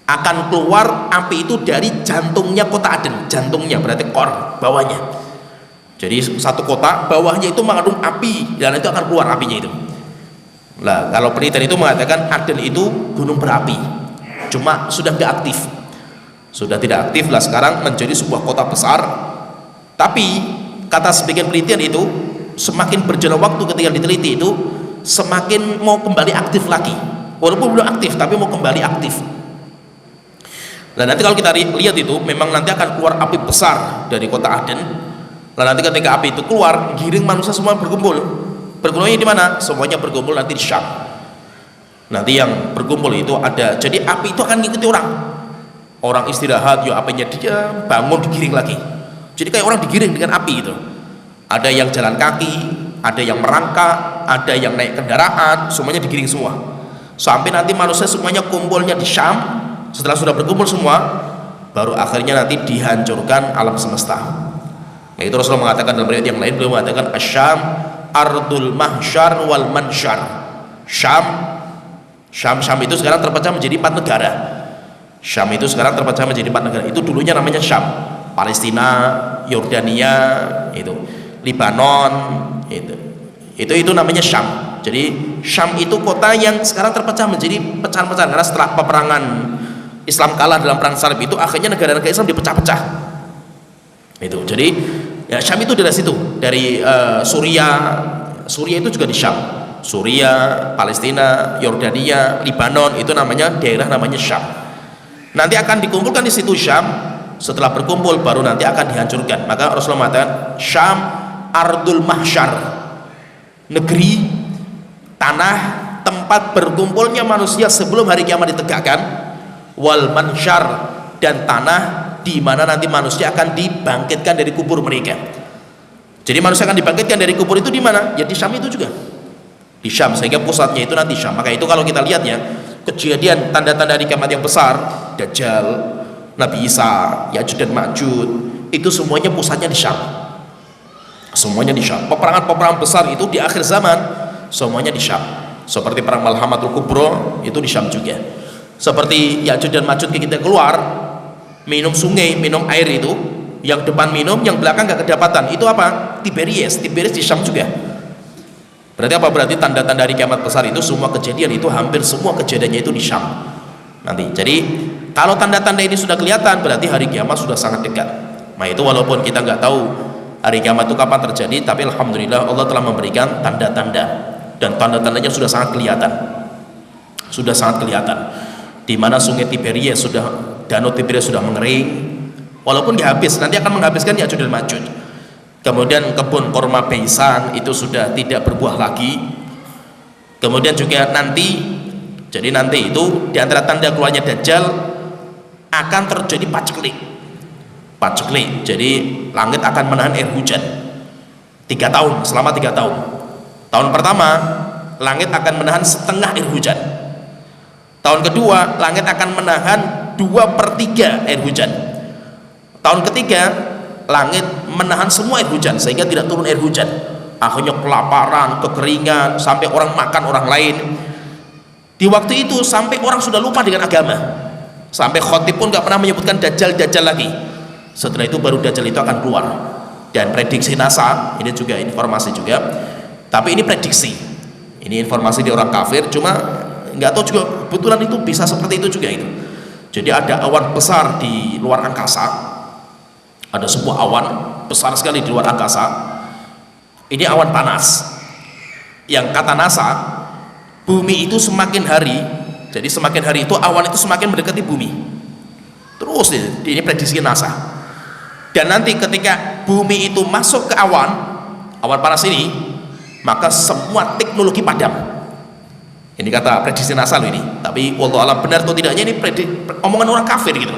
akan keluar api itu dari jantungnya kota Aden. Jantungnya berarti qor, bawahnya. Jadi satu kota bawahnya itu mengandung api dan itu akan keluar apinya itu. Lah, kalau penelitian itu mengatakan Aden itu gunung berapi, cuma sudah tidak aktif, sudah tidak aktif lah, sekarang menjadi sebuah kota besar. Tapi kata sebagian penelitian itu semakin berjalan waktu ketika diteliti itu semakin mau kembali aktif lagi, walaupun belum aktif tapi mau kembali aktif. Nah, nanti kalau kita lihat itu memang nanti akan keluar api besar dari kota Aden. Nah, nanti ketika api itu keluar, giring manusia semua berkumpul. Berkumpulnya di mana? Semuanya berkumpul nanti di Syam. Nanti yang berkumpul itu ada, jadi api itu akan ngikuti orang. Orang istirahat, ya apinya dia bangun digiring lagi. Jadi kayak orang digiring dengan api itu. Ada yang jalan kaki, ada yang merangkak, ada yang naik kendaraan, semuanya digiring semua. Sampai nanti manusia semuanya kumpulnya di Syam. Setelah sudah berkumpul semua, baru akhirnya nanti dihancurkan alam semesta. Nah, itu Rasulullah mengatakan dalam riwayat yang lain, beliau mengatakan asyam ardul mahsyar wal mansyar. Syam itu sekarang terpecah menjadi 4 negara. Syam itu sekarang terpecah menjadi 4 negara. Itu dulunya namanya Syam. Palestina, Yordania, itu Libanon, itu namanya Syam. Jadi Syam itu kota yang sekarang terpecah menjadi pecahan-pecahan karena setelah peperangan Islam kalah dalam perang salib itu akhirnya negara-negara Islam dipecah-pecah. Itu. Jadi ya Syam itu dari situ, dari Suriah itu juga di Syam. Suriah, Palestina, Yordania, Libanon, itu namanya daerah namanya Syam. Nanti akan dikumpulkan di situ Syam. Setelah berkumpul baru nanti akan dihancurkan. Maka Rasulullah mengatakan Syam ardul mahsyar, negeri, tanah tempat berkumpulnya manusia sebelum hari kiamat ditegakkan, wal mansyar, dan tanah di mana nanti manusia akan dibangkitkan dari kubur mereka. Jadi manusia akan dibangkitkan dari kubur itu di mana? Ya di Syam itu juga, di Syam, sehingga pusatnya itu nanti Syam. Maka itu kalau kita lihat ya, kejadian tanda-tanda hari kiamat yang besar, Dajjal, Nabi Isa, Ya'juj dan Ma'juj, itu semuanya pusatnya di Syam. Semuanya di Syam. Peperangan-peperangan besar itu di akhir zaman semuanya di Syam. Seperti perang Malhamatul Kubro itu di Syam juga. Seperti Ya'juj dan Ma'juj kita keluar minum sungai, minum air itu, yang depan minum, yang belakang gak kedapatan. Itu apa? Tiberias di Syam juga. Berarti apa? Berarti tanda-tanda hari kiamat besar itu semua kejadian itu hampir semua kejadiannya itu di Syam. Nanti. Jadi kalau tanda-tanda ini sudah kelihatan berarti hari kiamat sudah sangat dekat. Nah, itu walaupun kita nggak tahu hari kiamat itu kapan terjadi, tapi alhamdulillah Allah telah memberikan tanda-tanda, dan tanda-tandanya sudah sangat kelihatan. Sudah sangat kelihatan. Di mana sungai Tiberias danau Tiberias sudah mengering. Walaupun dihabis, nanti akan menghabiskan Ya'juj dan Ma'juj. Kemudian kebun korma Baisan itu sudah tidak berbuah lagi. Kemudian juga nanti Jadi nanti itu di antara tanda keluarnya Dajjal akan terjadi paceklik. Jadi langit akan menahan air hujan 3 tahun, selama 3 tahun. Tahun pertama langit akan menahan setengah air hujan. Tahun kedua langit akan menahan 2/3 air hujan. Tahun ketiga langit menahan semua air hujan sehingga tidak turun air hujan. Akhirnya kelaparan, kekeringan, sampai orang makan orang lain. Di waktu itu sampai orang sudah lupa dengan agama, sampai khotib pun gak pernah menyebutkan Dajjal lagi. Setelah itu baru Dajjal itu akan keluar. Dan prediksi NASA, ini juga informasi juga, tapi ini prediksi, ini informasi di orang kafir, cuma nggak tahu juga kebetulan itu bisa seperti itu juga itu. Jadi ada awan besar di luar angkasa, ada sebuah awan besar sekali di luar angkasa. Ini awan panas yang kata NASA, bumi itu semakin hari, jadi semakin hari itu awan itu semakin mendekati bumi terus. Ini prediksi NASA. Dan nanti ketika bumi itu masuk ke awan panas ini, maka semua teknologi padam. Ini kata prediksi NASA loh ini, tapi wallahu alam benar atau tidaknya ini omongan orang kafir gitu,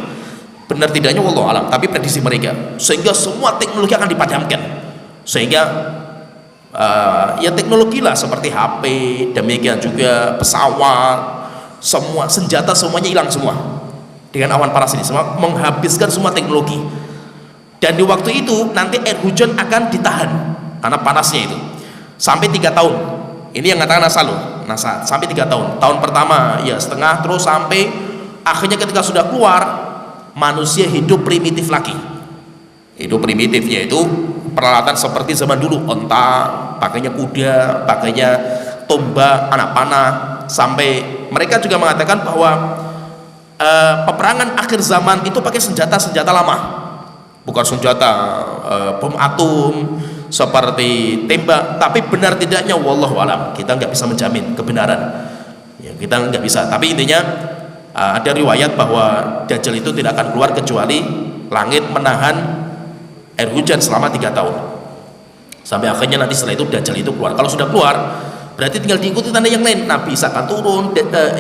benar tidaknya wallahu alam, tapi prediksi mereka. Sehingga semua teknologi akan dipadamkan, sehingga ya teknologi lah seperti HP, demikian juga pesawat, semua senjata semuanya hilang semua dengan awan panas ini, semua menghabiskan semua teknologi. Dan di waktu itu nanti air hujan akan ditahan karena panasnya itu sampai 3 tahun. Ini yang katakan NASA loh, NASA sampai 3 tahun. Tahun pertama ya setengah, terus sampai akhirnya ketika sudah keluar manusia hidup primitif lagi. Hidup primitif yaitu peralatan seperti zaman dulu, onta, pakainya kuda, pakainya tombak, anak panah, sampai mereka juga mengatakan bahwa peperangan akhir zaman itu pakai senjata lama, bukan senjata bom atom seperti tembak. Tapi benar tidaknya wallahu alam, kita nggak bisa menjamin kebenaran ya, kita nggak bisa. Tapi intinya ada riwayat bahwa Dajjal itu tidak akan keluar kecuali langit menahan air hujan selama 3 tahun, sampai akhirnya nanti setelah itu Dajjal itu keluar. Kalau sudah keluar berarti tinggal diikuti tanda yang lain, Nabi Isa akan turun,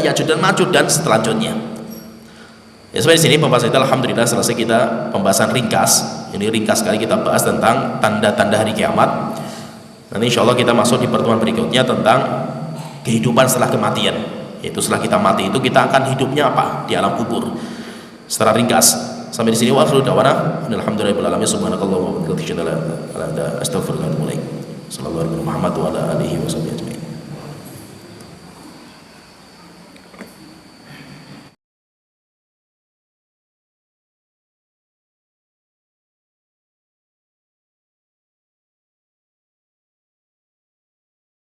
Ya'juj dan Ma'juj dan selanjutnya. Ya sampai di sini pembahasan kita alhamdulillah selesai, kita pembahasan ringkas. Ini ringkas sekali kita bahas tentang tanda-tanda hari kiamat. Nanti insya Allah kita masuk di pertemuan berikutnya tentang kehidupan setelah kematian, yaitu setelah kita mati itu kita akan hidupnya apa di alam kubur secara ringkas. Sampai di sini wa akhiru da'wana alhamdulillahirabbil alamin, subhanakallahumma wa bihamdika asyhadu an la ilaha illa anta astaghfiruka wa atubu ilaik. Sallallahu alaihi wa sallam wa ala alihi wa sahbihi.